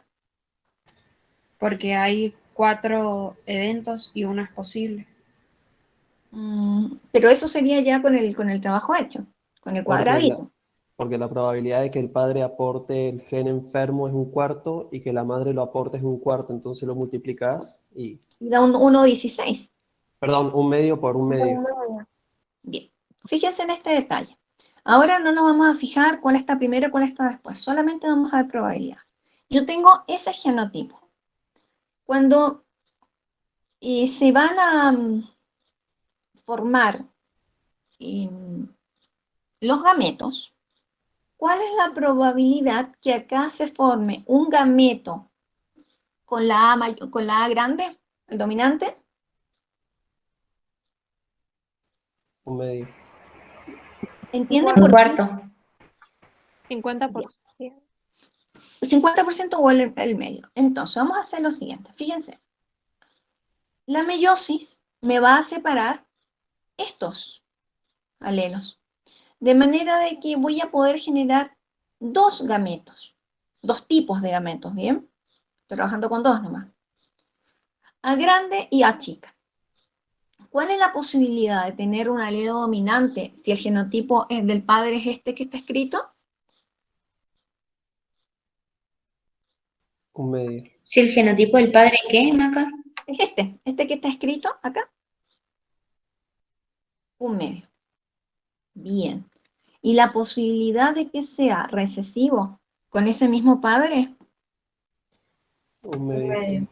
Porque hay 4 eventos y uno es posible. pero eso sería ya con el trabajo hecho, con el cuadradito. Porque la probabilidad de que el padre aporte el gen enfermo es un cuarto y que la madre lo aporte es un cuarto, entonces lo multiplicas y... Y da un 1,16. Perdón, un medio por un medio. Bien, fíjense en este detalle. Ahora no nos vamos a fijar cuál está primero y cuál está después, solamente vamos a ver probabilidad. yo tengo ese genotipo. Cuando se van a formar los gametos, ¿cuál es la probabilidad que acá se forme un gameto con la A grande, el dominante? Un medio. ¿Entienden Un por qué? cuarto. 50%. 50% o el medio. Entonces, vamos a hacer lo siguiente. Fíjense. La meiosis me va a separar estos alelos. De manera de que voy a poder generar dos gametos. Dos tipos de gametos, ¿bien? Estoy trabajando con dos nomás. A grande y A chica. ¿Cuál es la posibilidad de tener un alelo dominante si el genotipo del padre es este que está escrito? Un medio. Si el genotipo del padre, ¿qué, Maca? Es este que está escrito acá. Un medio. Bien. ¿Y la posibilidad de que sea recesivo con ese mismo padre? Un medio.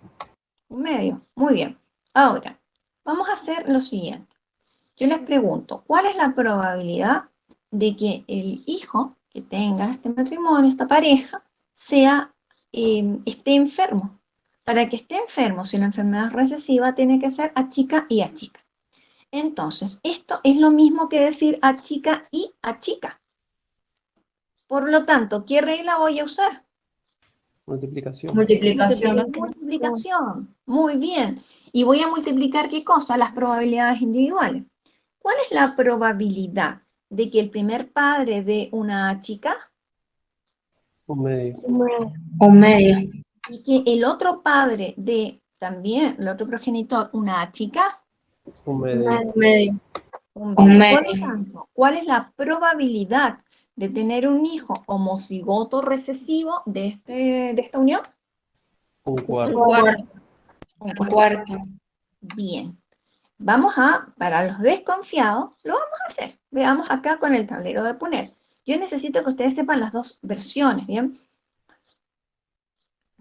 Un medio. Muy bien. Ahora, vamos a hacer lo siguiente. Yo les pregunto, ¿cuál es la probabilidad de que el hijo que tenga este matrimonio, esta pareja, esté enfermo? Para que esté enfermo, si la enfermedad es recesiva, tiene que ser A chica y A chica. Entonces, esto es lo mismo que decir A chica y A chica. Por lo tanto, ¿qué regla voy a usar? Multiplicación. Multiplicación. Muy bien. Y voy a multiplicar ¿qué cosa? Las probabilidades individuales. ¿Cuál es la probabilidad de que el primer padre dé una chica Un medio. Un medio. y que el otro padre dé también, el otro progenitor, una chica? Un medio. Un medio. Un Por medio. lo tanto, ¿cuál es la probabilidad de tener un hijo homocigoto recesivo de esta unión? Un cuarto. Un Un cuarto. Bien. Vamos para los desconfiados, lo vamos a hacer. Veamos acá con el tablero de poner. Yo necesito que ustedes sepan las dos versiones, ¿bien?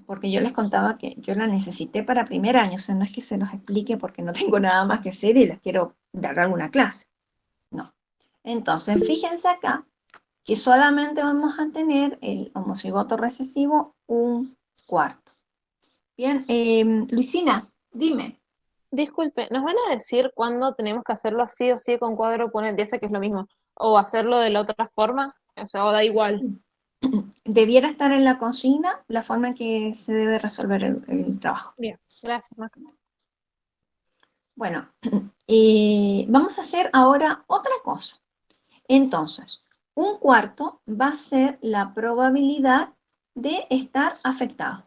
Porque yo les contaba que yo la necesité para primer año, o sea, no es que se los explique porque no tengo nada más que hacer y les quiero dar alguna clase. No. Entonces, fíjense acá que solamente vamos a tener el homocigoto recesivo un cuarto. Bien, Luisina, dime. Disculpe, ¿nos van a decir cuándo tenemos que hacerlo así o sí con cuadro oponente? Ese que es lo mismo. ¿O hacerlo de la otra forma? O sea, o da igual. Debiera estar en la consigna la forma en que se debe resolver el trabajo. Bien, gracias, Maca. Bueno, vamos a hacer ahora otra cosa. Entonces, un cuarto va a ser la probabilidad de estar afectado.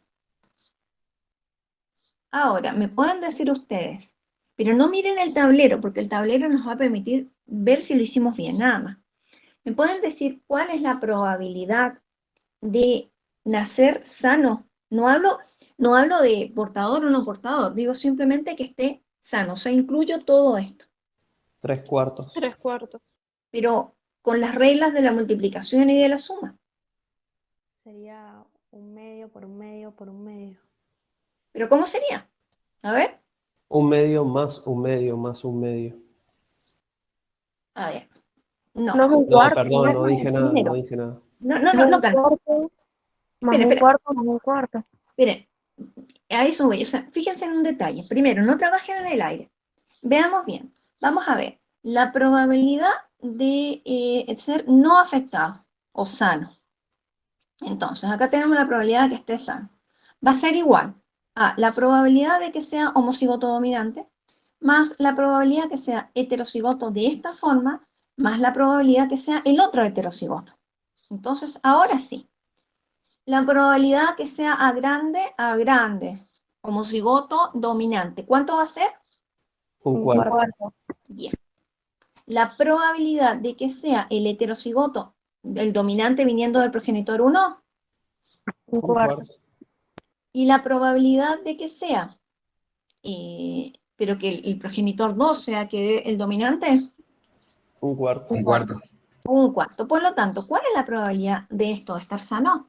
Ahora, me pueden decir ustedes, pero no miren el tablero, porque el tablero nos va a permitir ver si lo hicimos bien, nada más. ¿Me pueden decir cuál es la probabilidad de nacer sano? No hablo de portador o no portador, digo simplemente que esté sano, o sea, incluyo todo esto. 3/4. 3/4. Pero con las reglas de la multiplicación y de la suma. Sería un medio por un medio por un medio. ¿Pero cómo sería? A ver. Un medio más un medio más un medio. A ver. No. No es un No, cuarto. perdón, no dije nada, primero. no dije nada. No, Can. Más Espera. un cuarto más un cuarto. Miren, a eso voy. O sea, fíjense en un detalle. Primero, no trabajen en el aire. Veamos bien. Vamos a ver. La probabilidad de ser no afectado o sano. Entonces, acá tenemos la probabilidad de que esté sano. Va a ser igual a la probabilidad de que sea homocigoto dominante más la probabilidad que sea heterocigoto de esta forma más la probabilidad que sea el otro heterocigoto. Entonces, ahora sí. La probabilidad que sea A grande, homocigoto dominante. ¿Cuánto va a ser? Un cuarto. Bien. La probabilidad de que sea el heterocigoto, el dominante viniendo del progenitor 1. Un cuarto. Y la probabilidad de que sea, pero que el progenitor 2 sea que el dominante. Un cuarto. Un cuarto. Un cuarto. Por lo tanto, ¿cuál es la probabilidad de esto de estar sano?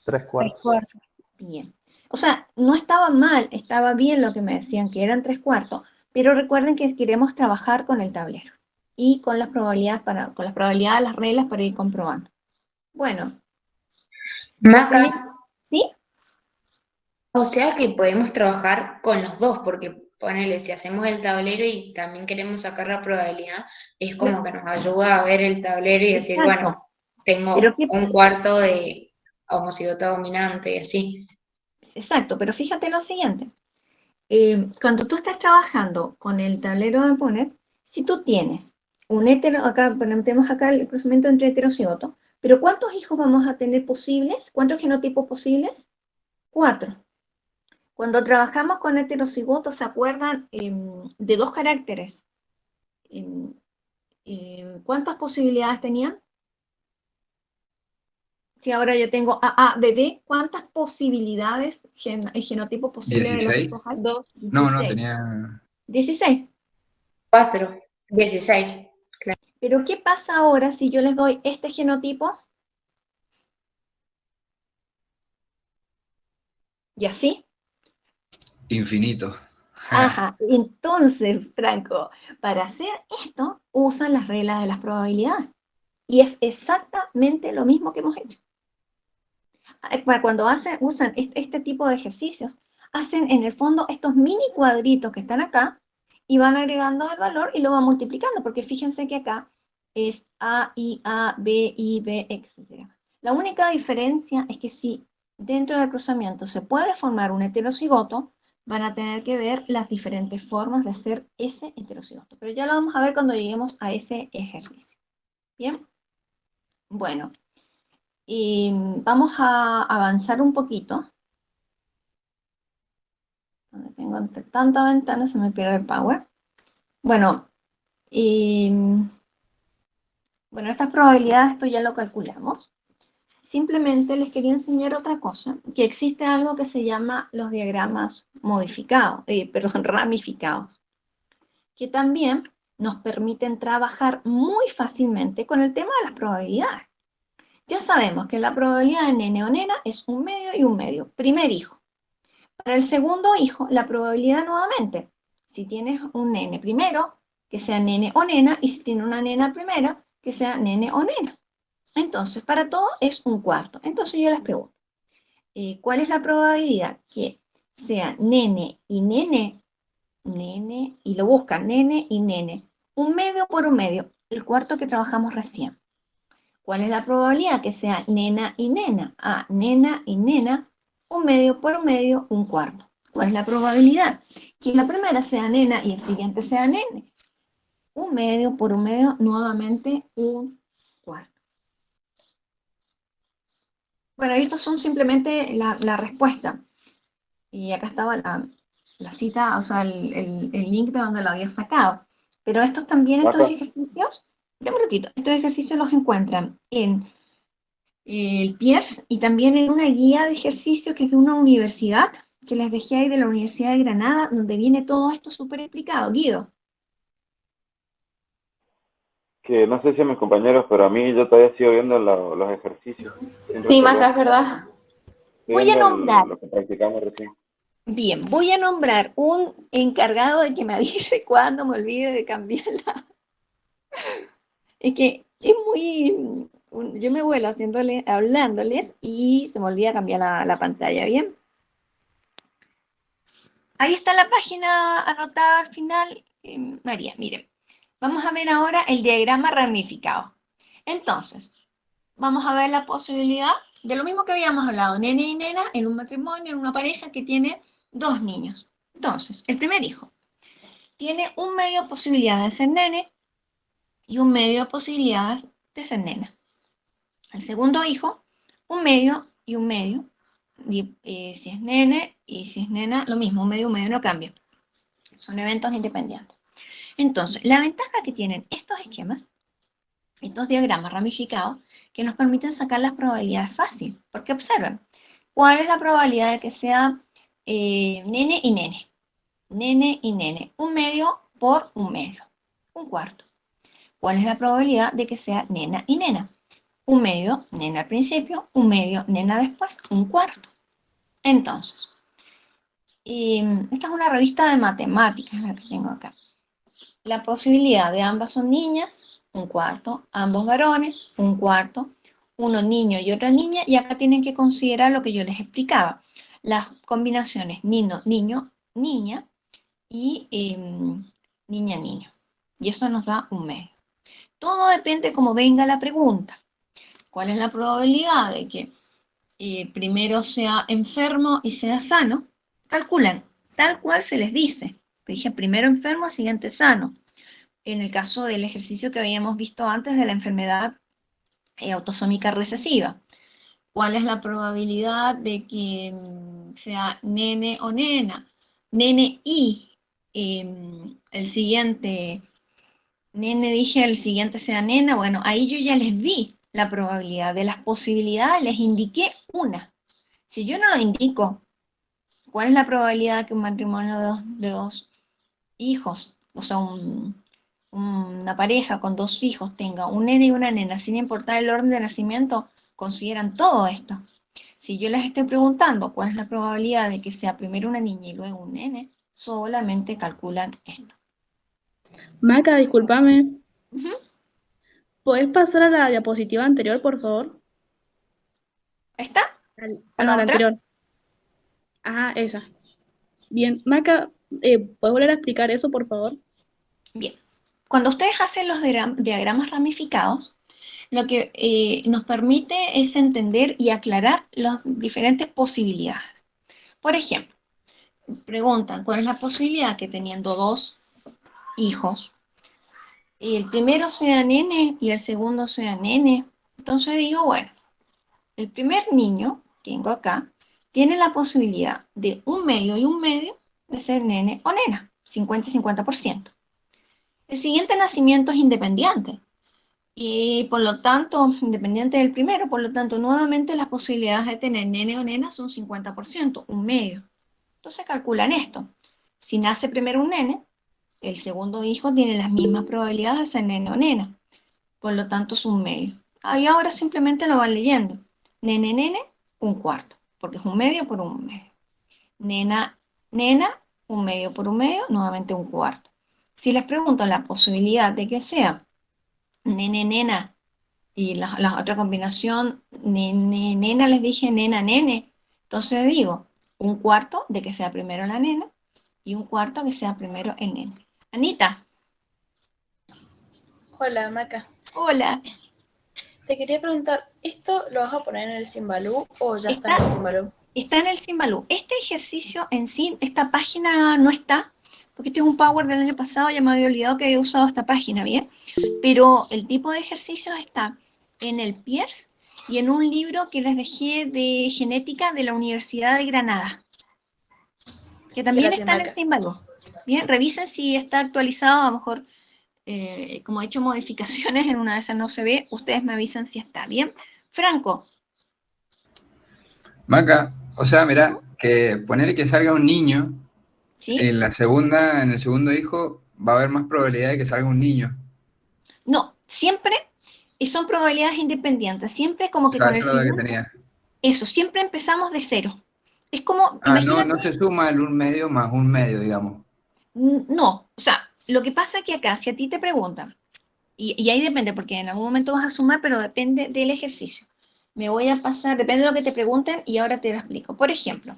3/4. Bien. O sea, no estaba mal, estaba bien lo que me decían, que eran 3/4, pero recuerden que queremos trabajar con el tablero y con las probabilidades con las probabilidades, las reglas para ir comprobando. Bueno, Maca, ¿sí? o sea que podemos trabajar con los dos, porque ponele, si hacemos el tablero y también queremos sacar la probabilidad, es como que nos ayuda a ver el tablero y decir, Exacto. bueno, tengo Pero ¿qué un cuarto de homocigota dominante y así. Exacto, pero fíjate lo siguiente. Cuando tú estás trabajando con el tablero de Punnett, si tú tienes un hetero, acá tenemos acá el cruzamiento entre heterocigoto, pero ¿cuántos hijos vamos a tener posibles? ¿Cuántos genotipos posibles? 4. Cuando trabajamos con heterocigotos, ¿se acuerdan de 2 caracteres? Em, ¿Cuántas posibilidades tenían? Si ahora yo tengo A, B, B, ¿cuántas posibilidades, genotipos posibles de los 16. hijos hay? Dos. No, 16. tenía 16. 4, 16. Pero ¿qué pasa ahora si yo les doy este genotipo? ¿Y así? infinito. Ajá. Entonces, Franco, para hacer esto, usan las reglas de las probabilidades. Y es exactamente lo mismo que hemos hecho. Cuando usan este tipo de ejercicios, hacen en el fondo estos mini cuadritos que están acá y van agregando el valor y lo van multiplicando, porque fíjense que acá es A, I, A, B, I, B, etc. La única diferencia es que si dentro del cruzamiento se puede formar un heterocigoto, van a tener que ver las diferentes formas de hacer ese heterocigoto. Pero ya lo vamos a ver cuando lleguemos a ese ejercicio. ¿Bien? Bueno. Y vamos a avanzar un poquito. Donde tengo entre tanta ventana se me pierde el power. Bueno, bueno, estas probabilidades esto ya lo calculamos. Simplemente les quería enseñar otra cosa, que existe algo que se llama los diagramas modificados, perdón, ramificados, que también nos permiten trabajar muy fácilmente con el tema de las probabilidades. Ya sabemos que la probabilidad de nene o nena es 1/2 y 1/2, primer hijo. Para el segundo hijo, la probabilidad nuevamente, si tienes un nene primero, que sea nene o nena, y si tiene una nena primera, que sea nene o nena. Entonces, para todo es 1/4. Entonces yo les pregunto, ¿cuál es la probabilidad que sea nene y nene, nene, y lo buscan, nene y nene, 1/2 por 1/2, el cuarto que trabajamos recién? ¿Cuál es la probabilidad que sea nena y nena? Nena y nena, 1/2 por 1/2, 1/4. ¿Cuál es la probabilidad? Que la primera sea nena y el siguiente sea nene. 1/2 por 1/2, nuevamente 1/4. Bueno, estos son simplemente la respuesta. Y acá estaba la cita, o sea, el link de donde lo había sacado. Pero estos también, estos ejercicios, de un ratito, estos ejercicios los encuentran en el Piers y también en una guía de ejercicios que es de una universidad, que les dejé ahí de la Universidad de Granada, donde viene todo esto súper explicado. Guido. Que no sé si a mis compañeros, pero a mí yo todavía sigo viendo los ejercicios. sin Sí, Maca, resolver. es verdad. Estoy Voy a viendo nombrar, lo que practicamos recién. bien, voy a nombrar un encargado de que me avise cuando me olvide de cambiarla. Es que es muy, yo me vuelo hablándoles y se me olvida cambiar la pantalla, ¿bien? Ahí está la página anotada al final, María, miren. Vamos a ver ahora el diagrama ramificado. Entonces, vamos a ver la posibilidad de lo mismo que habíamos hablado, nene y nena en un matrimonio, en una pareja que tiene 2 niños. Entonces, el primer hijo tiene 1/2 posibilidad de ser nene y 1/2 posibilidades de ser nena. El segundo hijo, 1/2 y 1/2. Si es nene y si es nena, lo mismo, 1/2 y 1/2 no cambia. Son eventos independientes. Entonces, la ventaja que tienen estos esquemas, estos diagramas ramificados, que nos permiten sacar las probabilidades fácil. Porque observen, ¿cuál es la probabilidad de que sea nene y nene? Nene y nene. 1/2 por 1/2. 1/4. ¿Cuál es la probabilidad de que sea nena y nena? 1/2 nena al principio, 1/2 nena después, 1/4. Entonces, esta es una revista de matemáticas la que tengo acá. La posibilidad de ambas son niñas, un cuarto, ambos varones, un cuarto, uno niño y otra niña, y acá tienen que considerar lo que yo les explicaba, las combinaciones niño, niña y niña, niño. Y eso nos da un medio. Todo depende cómo venga la pregunta. ¿Cuál es la probabilidad de que primero sea enfermo y sea sano? Calculan, tal cual se les dice. Dije primero enfermo, siguiente sano. En el caso del ejercicio que habíamos visto antes de la enfermedad autosómica recesiva. ¿Cuál es la probabilidad de que sea nene o nena? Nene y el siguiente, nene dije, el siguiente sea nena. Bueno, ahí yo ya les di la probabilidad. De las posibilidades les indiqué una. Si yo no lo indico, ¿cuál es la probabilidad de que un matrimonio de dos hijos, o sea, una pareja con dos hijos tenga un nene y una nena, sin importar el orden de nacimiento, consideran todo esto? Si yo les estoy preguntando cuál es la probabilidad de que sea primero una niña y luego un nene, solamente calculan esto. Maca, discúlpame. Ujú. ¿Puedes pasar a la diapositiva anterior, por favor? ¿Está? Ah, no, la anterior. Ajá, esa. Bien, Maca, ¿puedes volver a explicar eso, por favor? Bien. Cuando ustedes hacen los diagramas ramificados, lo que nos permite es entender y aclarar las diferentes posibilidades. Por ejemplo, preguntan cuál es la posibilidad que teniendo dos hijos, el primero sea nene y el segundo sea nene. Entonces digo, bueno, el primer niño, que tengo acá, tiene la posibilidad de un medio y un medio de ser nene o nena, 50 y 50%. El siguiente nacimiento es independiente y por lo tanto, independiente del primero, por lo tanto, nuevamente las posibilidades de tener nene o nena son 50%, un medio. Entonces calculan esto. Si nace primero un nene, el segundo hijo tiene las mismas probabilidades de ser nene o nena. Por lo tanto, es un medio. Y ahora simplemente lo van leyendo. Nene, nene, un cuarto, porque es un medio por un medio. Nena, nena, un medio por un medio, nuevamente un cuarto. Si les pregunto la posibilidad de que sea nene, nena, y la otra combinación, nene, nena, les dije nena, nene, entonces digo, un cuarto de que sea primero la nena y un cuarto que sea primero el nene. Anita. Hola, Maca. Hola. Te quería preguntar, ¿esto lo vas a poner en el Simbalú o ya está en el Simbalú? Está en el Simbalú. Este ejercicio en sí, esta página no está, porque este es un Power del año pasado, ya me había olvidado que había usado esta página, ¿bien? Pero el tipo de ejercicios está en el Pierce y en un libro que les dejé de genética de la Universidad de Granada, que también Gracias, está en el Maca. Simbalú. Bien, revisen si está actualizado, a lo mejor, como he hecho modificaciones, en una de esas no se ve, ustedes me avisan si está bien. Franco. Maca, o sea, mira, que poner que salga un niño, ¿Sí? en el segundo hijo, va a haber más probabilidad de que salga un niño. No, siempre son probabilidades independientes, siempre es como O que sea, con el eso es lo que siguiente, tenía. eso, siempre empezamos de cero. Es como, Ah, no, imagínate, no se suma el un medio más un medio, digamos. no, o sea, lo que pasa es que acá, si a ti te preguntan, y ahí depende, porque en algún momento vas a sumar, pero depende del ejercicio. Me voy a pasar, depende de lo que te pregunten, y ahora te lo explico. Por ejemplo,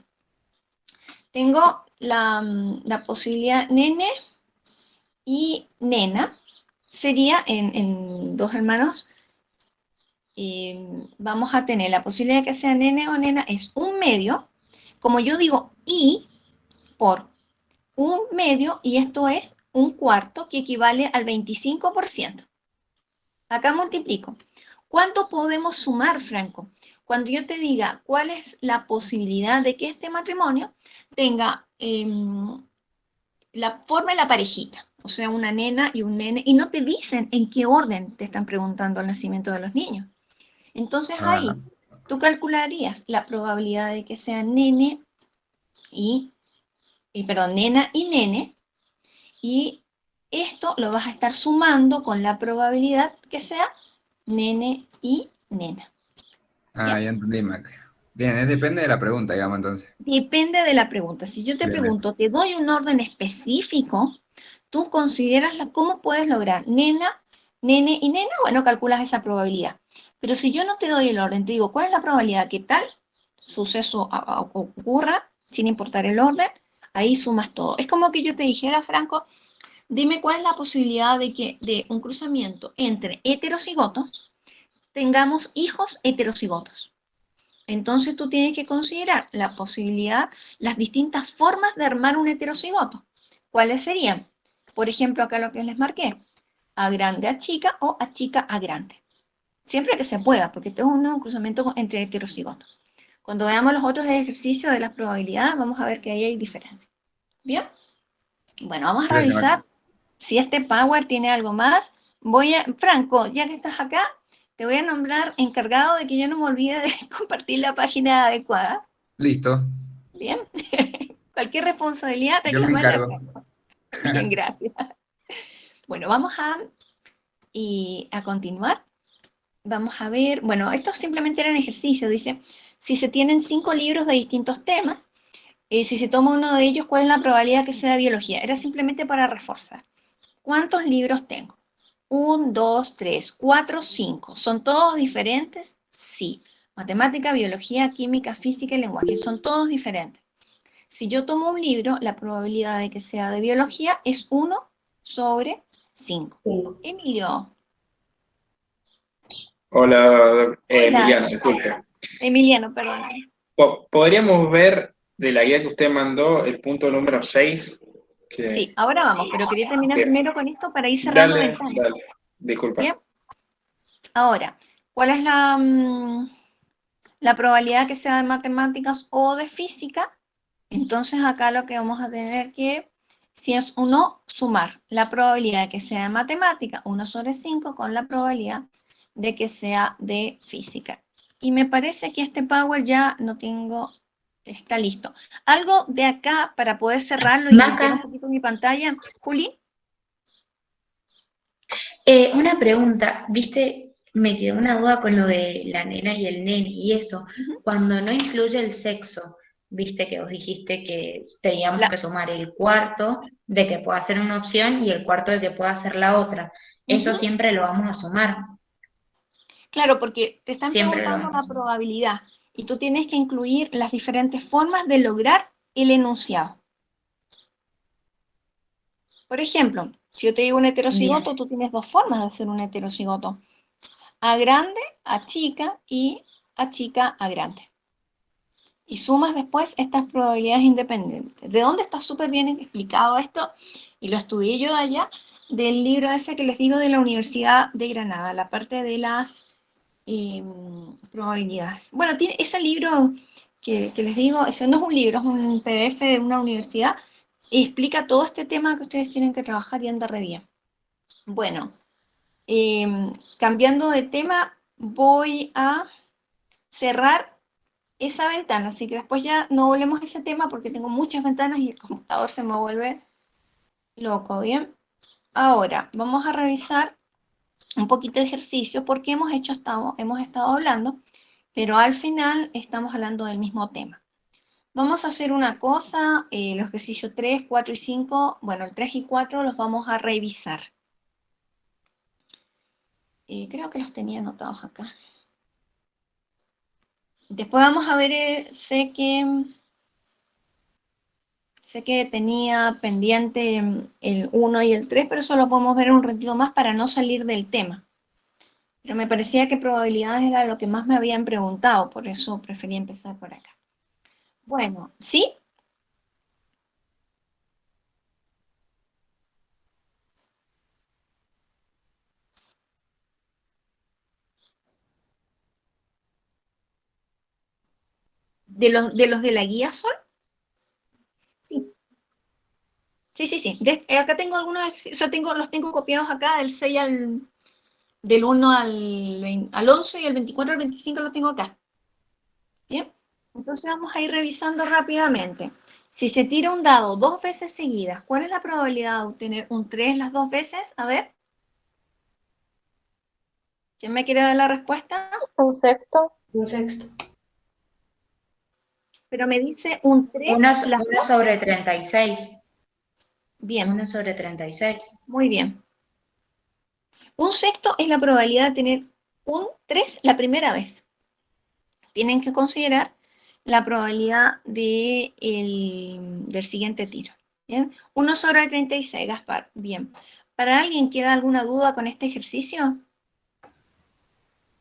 tengo la posibilidad nene y nena, sería en dos hermanos. Vamos a tener la posibilidad de que sea nene o nena, es un medio, como yo digo, y por un medio, y esto es un cuarto, que equivale al 25%. Acá multiplico. ¿Cuánto podemos sumar, Franco? Cuando yo te diga cuál es la posibilidad de que este matrimonio tenga la forma de la parejita, o sea, una nena y un nene, y no te dicen en qué orden te están preguntando el nacimiento de los niños. Entonces ahí tú calcularías la probabilidad de que sea nene nena y nene, y esto lo vas a estar sumando con la probabilidad que sea nene y nena. Ah, ya entendí, Mac. Bien, depende de la pregunta, digamos, entonces. Depende de la pregunta. Si yo te Bien, bien. pregunto, te doy un orden específico, tú consideras cómo puedes lograr nena, nene y nena, bueno, calculas esa probabilidad. Pero si yo no te doy el orden, te digo, ¿cuál es la probabilidad que tal suceso ocurra, sin importar el orden? Ahí sumas todo. Es como que yo te dijera, Franco, dime cuál es la posibilidad de que de un cruzamiento entre heterocigotos tengamos hijos heterocigotos. Entonces tú tienes que considerar la posibilidad, las distintas formas de armar un heterocigoto. ¿Cuáles serían? Por ejemplo, acá lo que les marqué, A grande a chica o A chica a grande. Siempre que se pueda, porque esto es un cruzamiento entre heterocigotos. Cuando veamos los otros ejercicios de las probabilidades, vamos a ver que ahí hay diferencia. ¿Bien? Bueno, vamos a revisar si este Power tiene algo más. Franco, ya que estás acá, te voy a nombrar encargado de que yo no me olvide de compartir la página adecuada. Listo, Bien. Cualquier responsabilidad, yo me reclamarla a encargo. Franco. Bien, gracias. Bueno, vamos a continuar. Vamos a ver, bueno, estos simplemente eran ejercicios. Dice, si se tienen 5 libros de distintos temas, si se toma uno de ellos, ¿cuál es la probabilidad que sea biología? Era simplemente para reforzar. ¿Cuántos libros tengo? 1, 2, 3, 4, 5. ¿Son todos diferentes? Sí. Matemática, biología, química, física y lenguaje. Son todos diferentes. Si yo tomo un libro, la probabilidad de que sea de biología es 1 sobre 5. Emilio. Hola, Hola. Emiliano, disculpe. Emiliano, perdón. ¿Podríamos ver de la guía que usted mandó el punto número 6? Sí, ahora vamos, pero quería terminar Bien. primero con esto para ir cerrando Dale, ventanas. dale. Disculpa. Bien. Ahora, ¿cuál es la probabilidad que sea de matemáticas o de física? Entonces acá lo que vamos a tener que, si es 1, sumar la probabilidad de que sea de matemática, 1 sobre 5, con la probabilidad de que sea de física. Y me parece que este Power ya no tengo, está listo. Algo de acá para poder cerrarlo y limpiar un poquito mi pantalla. Juli. Una pregunta, viste, me quedó una duda con lo de la nena y el nene y eso. Cuando no incluye el sexo, viste que vos dijiste que teníamos que sumar el cuarto de que pueda ser una opción y el cuarto de que pueda ser la otra. Eso siempre lo vamos a sumar. Claro, porque te están Siempre lo preguntando vamos a la sumar. probabilidad y tú tienes que incluir las diferentes formas de lograr el enunciado. Por ejemplo, si yo te digo un heterocigoto, tú tienes 2 formas de hacer un heterocigoto. A grande, a chica y a chica a grande. Y sumas después estas probabilidades independientes. ¿De dónde está súper bien explicado esto? Y lo estudié yo de allá, del libro ese que les digo de la Universidad de Granada, la parte de las probabilidades. Bueno, tiene ese libro que les digo, ese no es un libro, es un PDF de una universidad, y explica todo este tema que ustedes tienen que trabajar y anda re bien. Bueno, cambiando de tema, voy a cerrar esa ventana, así que después ya no volvemos a ese tema porque tengo muchas ventanas y el computador se me vuelve loco, ¿bien? Ahora, vamos a revisar un poquito de ejercicio porque hemos estado hablando, pero al final estamos hablando del mismo tema. Vamos a hacer una cosa, los ejercicios 3, 4 y 5, bueno, el 3 y 4 los vamos a revisar. Creo que los tenía anotados acá. Después vamos a ver, sé que tenía pendiente el 1 y el 3, pero eso lo podemos ver un ratito más para no salir del tema. Pero me parecía que probabilidades era lo que más me habían preguntado, por eso preferí empezar por acá. Bueno, ¿sí? ¿De los de la guía Sol? Sí. Sí. Acá tengo algunos ejercicios, los tengo copiados acá, del 1 al 11 y el 24 al 25 los tengo acá. Bien, entonces vamos a ir revisando rápidamente. Si se tira un dado 2 veces seguidas, ¿cuál es la probabilidad de obtener un 3 las 2 veces? A ver. ¿Quién me quiere dar la respuesta? Un sexto. Un sexto. Pero me dice un 3 1 las 2. sobre 36. Bien. 1 sobre 36. Muy bien. Un sexto es la probabilidad de tener un 3 la primera vez. Tienen que considerar la probabilidad del siguiente tiro. ¿Bien? 1 sobre 36, Gaspar. Bien. ¿Para alguien queda alguna duda con este ejercicio?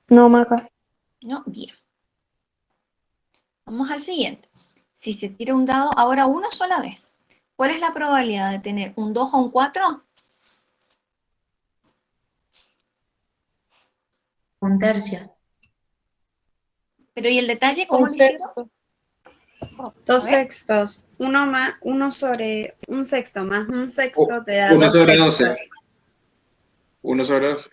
No, Maca. No, bien. Vamos al siguiente. Si se tira un dado ahora una sola vez, ¿cuál es la probabilidad de tener un 2 o un 4? Un tercio. Pero ¿y el detalle? ¿Cómo lo hicieron? 2 sextos. Un sexto más un sexto te da 1 2 sobre sextos. 12. 1 sobre 12.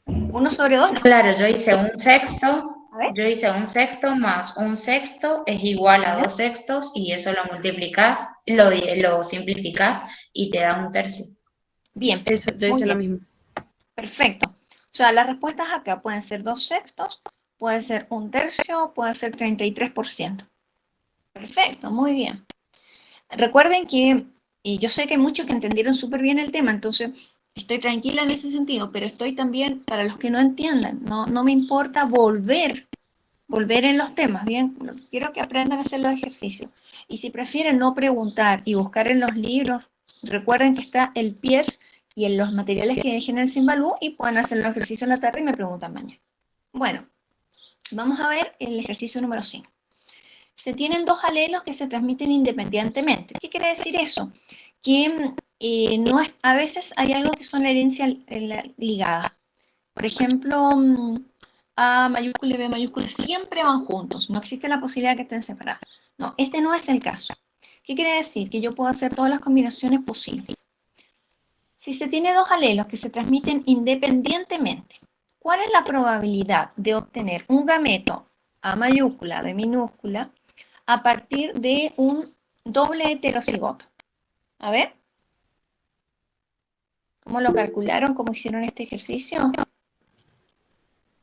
1 sobre 2, no. Claro, yo hice un sexto. Yo hice un sexto más un sexto es igual a 2 sextos y eso lo multiplicas, lo simplificas y te da un tercio. Bien. Eso, yo Muy hice lo bien. mismo. Perfecto. O sea, las respuestas acá pueden ser 2 sextos, puede ser un tercio, puede ser 33%. Perfecto, muy bien. Recuerden que yo sé que hay muchos que entendieron súper bien el tema, entonces estoy tranquila en ese sentido, pero estoy también, para los que no entiendan, no me importa volver en los temas, ¿bien? Quiero que aprendan a hacer los ejercicios. Y si prefieren no preguntar y buscar en los libros, recuerden que está el Piers y en los materiales que dejen en el Simbalú y pueden hacer los ejercicios en la tarde y me preguntan mañana. Bueno, vamos a ver el ejercicio número 5. Se tienen dos alelos que se transmiten independientemente. ¿Qué quiere decir eso? Que a veces hay algo que son la herencia ligada. Por ejemplo, A mayúscula y B mayúscula siempre van juntos. No existe la posibilidad de que estén separadas. No, este no es el caso. ¿Qué quiere decir? Que yo puedo hacer todas las combinaciones posibles. Si se tiene dos alelos que se transmiten independientemente, ¿cuál es la probabilidad de obtener un gameto A mayúscula, B minúscula, a partir de un doble heterocigoto? A ver. ¿Cómo lo calcularon? ¿Cómo hicieron este ejercicio?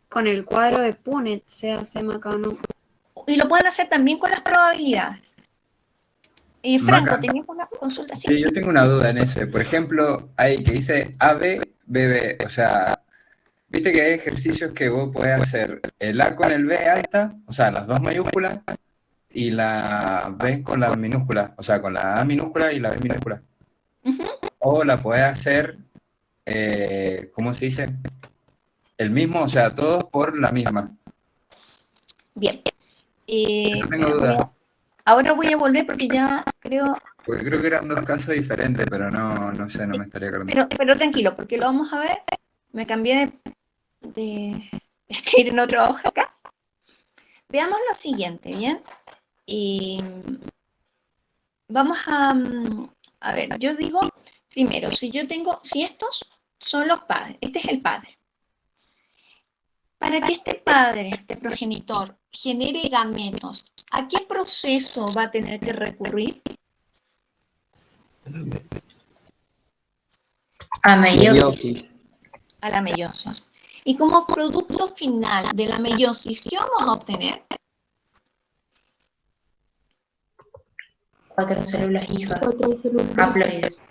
Con el cuadro de Punnett se hace Maca, ¿no? Y lo pueden hacer también con las probabilidades. Franco, Maca. ¿tenías una consulta? Sí. Sí, yo tengo una duda en ese. Por ejemplo, hay que dice AB, BB. O sea, viste que hay ejercicios que vos podés hacer el A con el B alta, o sea, las dos mayúsculas, y la B con la minúscula, o sea, con la A minúscula y la B minúscula. O la podés hacer, ¿cómo se dice? El mismo, o sea, todos por la misma. Bien. Yo tengo duda. Ahora voy a volver porque ya creo... Porque creo que eran dos casos diferentes, pero no sé, no me estaría acordando. Pero tranquilo, porque lo vamos a ver. Me cambié de escribir en otra hoja acá. Veamos lo siguiente, ¿bien? Vamos a ver, yo digo, primero, si estos son los padres, este es el padre. Para que este padre, este progenitor, genere gametos, ¿a qué proceso va a tener que recurrir? A meiosis. A la meiosis. Y como producto final de la meiosis, ¿qué vamos a obtener? 4 células hijas. Haploides.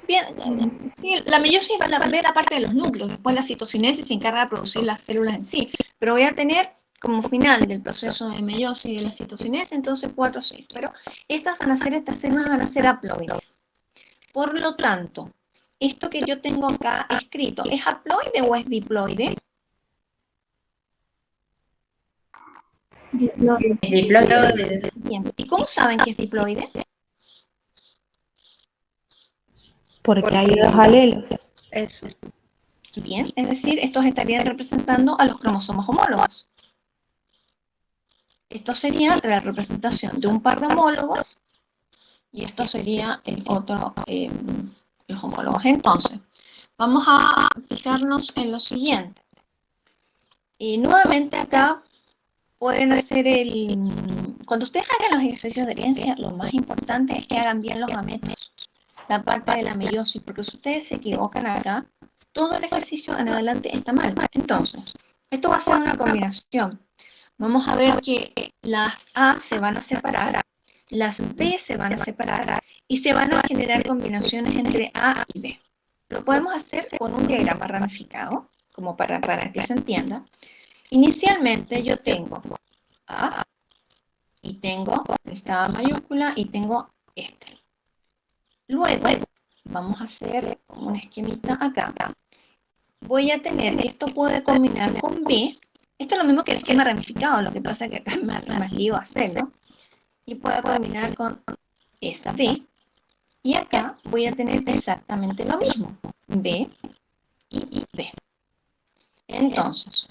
Bien, sí, la meiosis va a ver la parte de los núcleos, después la citocinesis se encarga de producir las células en sí, pero voy a tener como final del proceso de meiosis y de la citocinesis, entonces 4 o 6, pero estas células van a ser haploides. Por lo tanto, esto que yo tengo acá escrito, ¿es haploide o es diploide? Diploide. Bien, ¿y cómo saben que es diploide? Porque hay dos alelos. Eso. Bien, es decir, estos estarían representando a los cromosomas homólogos. Esto sería la representación de un par de homólogos y esto sería el otro, los homólogos. Entonces, vamos a fijarnos en lo siguiente. Nuevamente acá pueden hacer cuando ustedes hagan los ejercicios de herencia, lo más importante es que hagan bien los gametos, la parte de la meiosis, porque si ustedes se equivocan acá, todo el ejercicio en adelante está mal. Entonces, esto va a ser una combinación. vamos a ver que las A se van a separar, las B se van a separar y se van a generar combinaciones entre A y B. Lo podemos hacer con un diagrama ramificado, como para que se entienda. Inicialmente yo tengo A y tengo esta mayúscula y tengo este. Luego vamos a hacer un esquemita acá. Voy a tener, esto puede combinar con B. Esto es lo mismo que el esquema ramificado, lo que pasa es que acá es más lío hacerlo. Y puede combinar con esta B. Y acá voy a tener exactamente lo mismo. B y B. Entonces,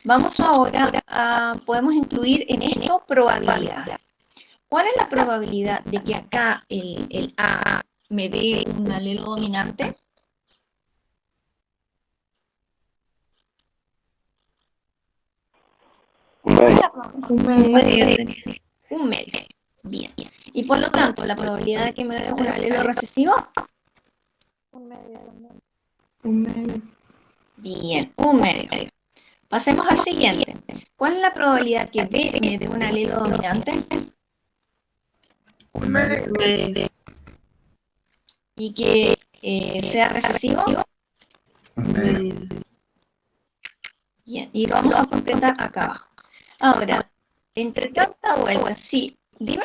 vamos ahora a, podemos incluir en esto probabilidades. ¿Cuál es la probabilidad de que acá el A me dé un alelo dominante? Un medio. Un medio. Bien. Y por lo tanto, la probabilidad de que me dé un alelo recesivo. Un medio. Bien, un medio. Pasemos al siguiente. ¿Cuál es la probabilidad que B me dé un alelo dominante? Un medio. Y que sea recesivo. Un medio. Bien, y lo vamos a completar acá abajo. Ahora, entre tanta vuelta, sí, dime.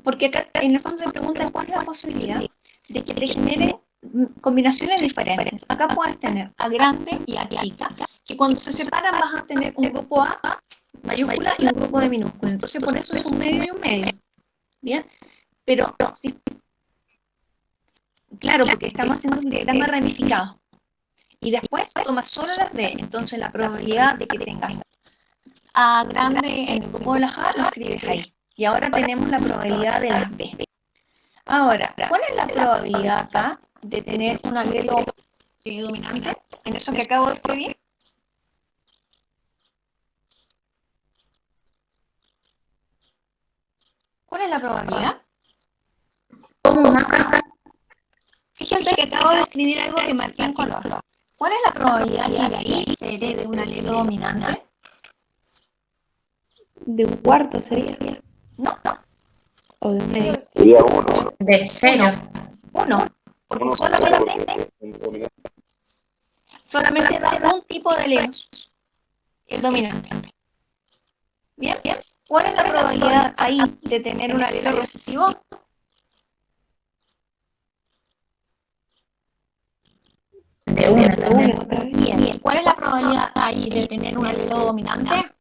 Porque acá en el fondo se preguntan cuál es la posibilidad de que te genere combinaciones diferentes. Acá puedes tener A grande y A chica, que cuando se separan vas a tener un grupo A mayúscula y un grupo de minúscula. Entonces por eso es un medio y un medio. Bien, pero sí, claro, porque estamos haciendo un diagrama ramificado. Y después tomas solo las B. Entonces la probabilidad de que tengas A grande en el grupo de las A lo escribes ahí. Y ahora tenemos la probabilidad de las B. Ahora, ¿cuál es la probabilidad acá de tener un alelo dominante en eso que acabo de escribir? ¿Cuál es la probabilidad? Fíjense que acabo de escribir algo que marqué en color. ¿Cuál es la probabilidad de que ahí se herede un alelo dominante? De un cuarto sería. No. O de un medio. Sería 1. De 0. 1. Porque solamente da un tipo de alelos. El dominante. Bien. ¿Cuál es la probabilidad ahí de tener un alelo recesivo? De 1 también. Bien. ¿Cuál es la probabilidad ahí de tener un alelo dominante?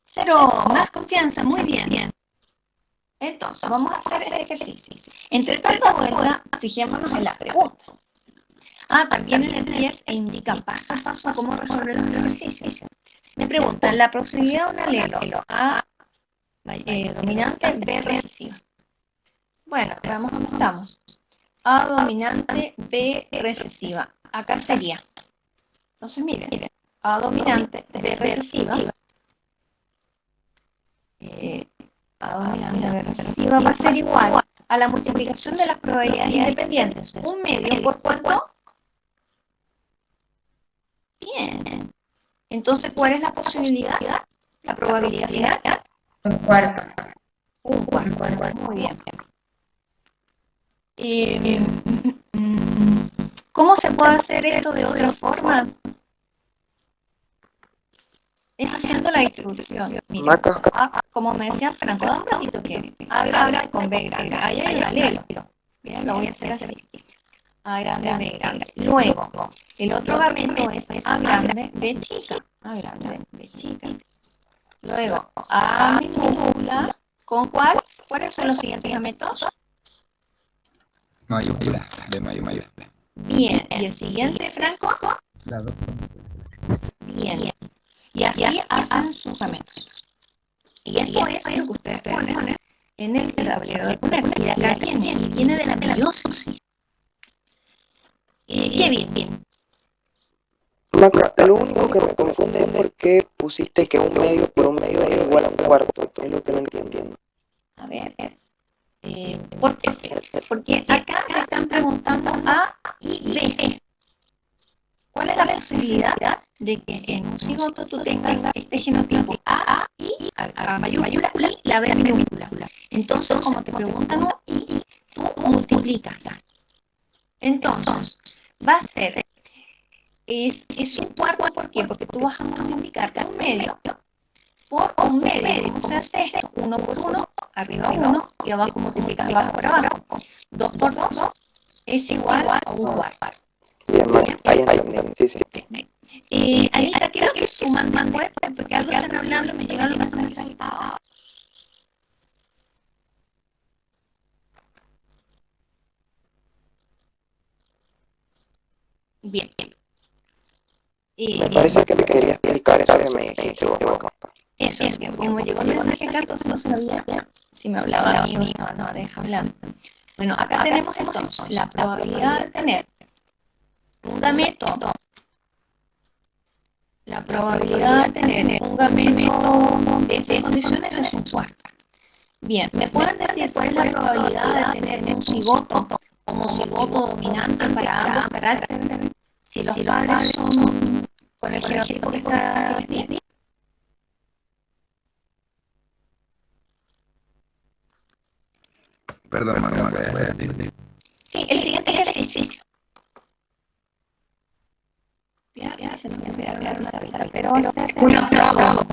0. Más confianza. Muy bien. Entonces, vamos a hacer este ejercicio. Entre tanta vuelta, fijémonos en la pregunta. También en el test indica paso a paso cómo resolver los ejercicios. Me preguntan, la posibilidad de un alelo A dominante, B recesivo. Bueno, veamos dónde estamos. A dominante, B recesiva. Acá sería. Entonces, miren, A dominante, B recesiva. A dominante, B recesiva va a ser igual a la multiplicación de las probabilidades independientes. ¿Un medio por cuánto? Bien. Entonces, ¿cuál es la posibilidad? La probabilidad final. Un cuarto. Un cuarto. Muy bien. ¿Cómo se puede hacer esto de otra forma? Es haciendo la distribución. Mira, como me decía Franco, da un ratito que A grande con B grande. Ahí hay un alelo. Bien, lo voy a hacer así. A grande, B grande. Luego, el otro gamento es A grande, B chica. A grande, B chica. Luego, A minúscula. ¿Con cuál? ¿Cuáles son los siguientes gametos? Mayúscula. B mayúscula. Bien. ¿Y el siguiente, Franco? La 2. Bien. Y así hacen sus gametos. Y esto es lo que ustedes ponen en el tablero de poner. Y de acá viene de la meiosis. Qué bien. Maca, lo único que me confunde es por qué pusiste que un medio por un medio es igual a un cuarto. Es lo que no entiendo. A ver, ¿por qué? Porque acá me están preguntando A y B. ¿Cuál es la posibilidad de que en un cigoto tú tengas este genotipo A y A mayúscula y la B minúscula? Entonces, como te preguntan y tú multiplicas. Entonces, va a ser, es un cuarto, ¿por qué? Porque tú vas a multiplicar un medio por un medio. ¿Cómo se hace esto? 1 por 1, arriba 1, y abajo multiplicas abajo por abajo. 2 por 2 es igual a un cuarto. Bien, Maca, ahí entendí. Sí. Anita, quiero que suman más después, porque algo están hablando, me llega lo que se necesitaba. Bien. Me parece que me quería explicar eso que me dijiste vos, Maca. Eso es que como llegó el mensaje acá, entonces no sabía si me hablaba a mí o no, deja hablar. Bueno, acá tenemos entonces la probabilidad de tener un gameto. La probabilidad de tener un gameto de esas condiciones es un cuarto. Bien, ¿me pueden decir cuál es la probabilidad de tener un cigoto como cigoto dominante para ambos caracteres? Si los padres son con el genotipo que está aquí. Perdón, Maca, Sí, el siguiente ejercicio. Ya, se me voy a avisar, pero vamos a hacer una prueba.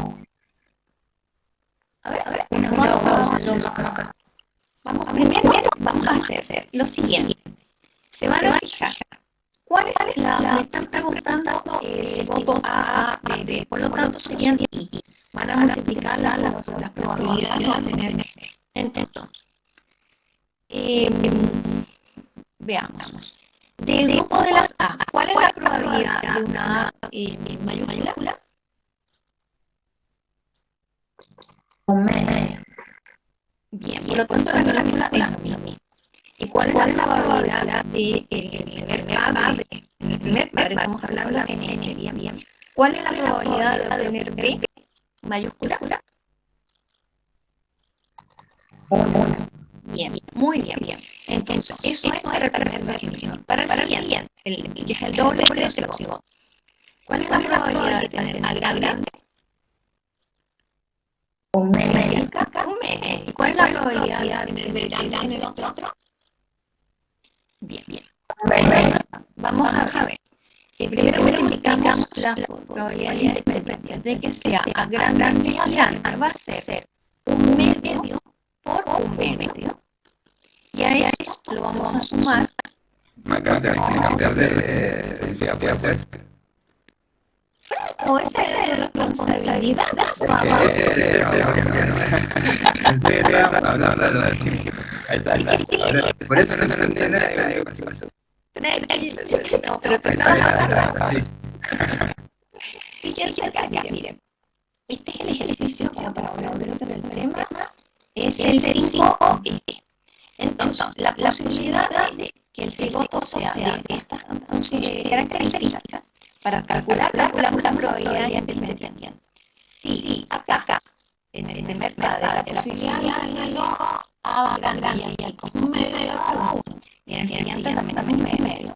A ver, una prueba. Primero vamos a hacer lo siguiente. Se van a fijar. ¿Cuál es me están preguntando el cigoto A, B, B, por lo tanto serían I. Van a multiplicar las probabilidades de tener. Entonces, veamos. Del grupo de las A, ¿cuál es la probabilidad de una A mayúscula? Un medio. Bien, por lo tanto la minúscula es lo mismo. ¿Y cuál es la probabilidad de el primer padre? En el primer padre estamos hablando en N, bien. ¿Cuál es la probabilidad de tener B mayúscula? Bien, muy bien. Entonces, eso es para el primer ejemplo. Para el siguiente, que es el doble de cigoto. ¿Cuál es la probabilidad de tener A grande? Un medio. ¿Y cuál es la probabilidad de tener B grande en el otro? Bien. Vamos a ver. Primero multiplicamos las probabilidades independientes de que sea A grande y A grande. Va a ser un medio por un medio. Y a eso lo vamos a sumar. Maca, tenés que cambiar de qué hacer. O esa es de responsabilidad. Por eso no se lo entiende. No, pero te estabas hablando. Fíjense acá, miren. Este es el ejercicio, como para hablar del otro tema, es el 5B. Entonces, la posibilidad de que el cigoto sea de estas características para calcular la probabilidad independiente. Sí, acá, en el primer padre, la posibilidad de A grande y un medio por 1. Y en el siguiente también un medio.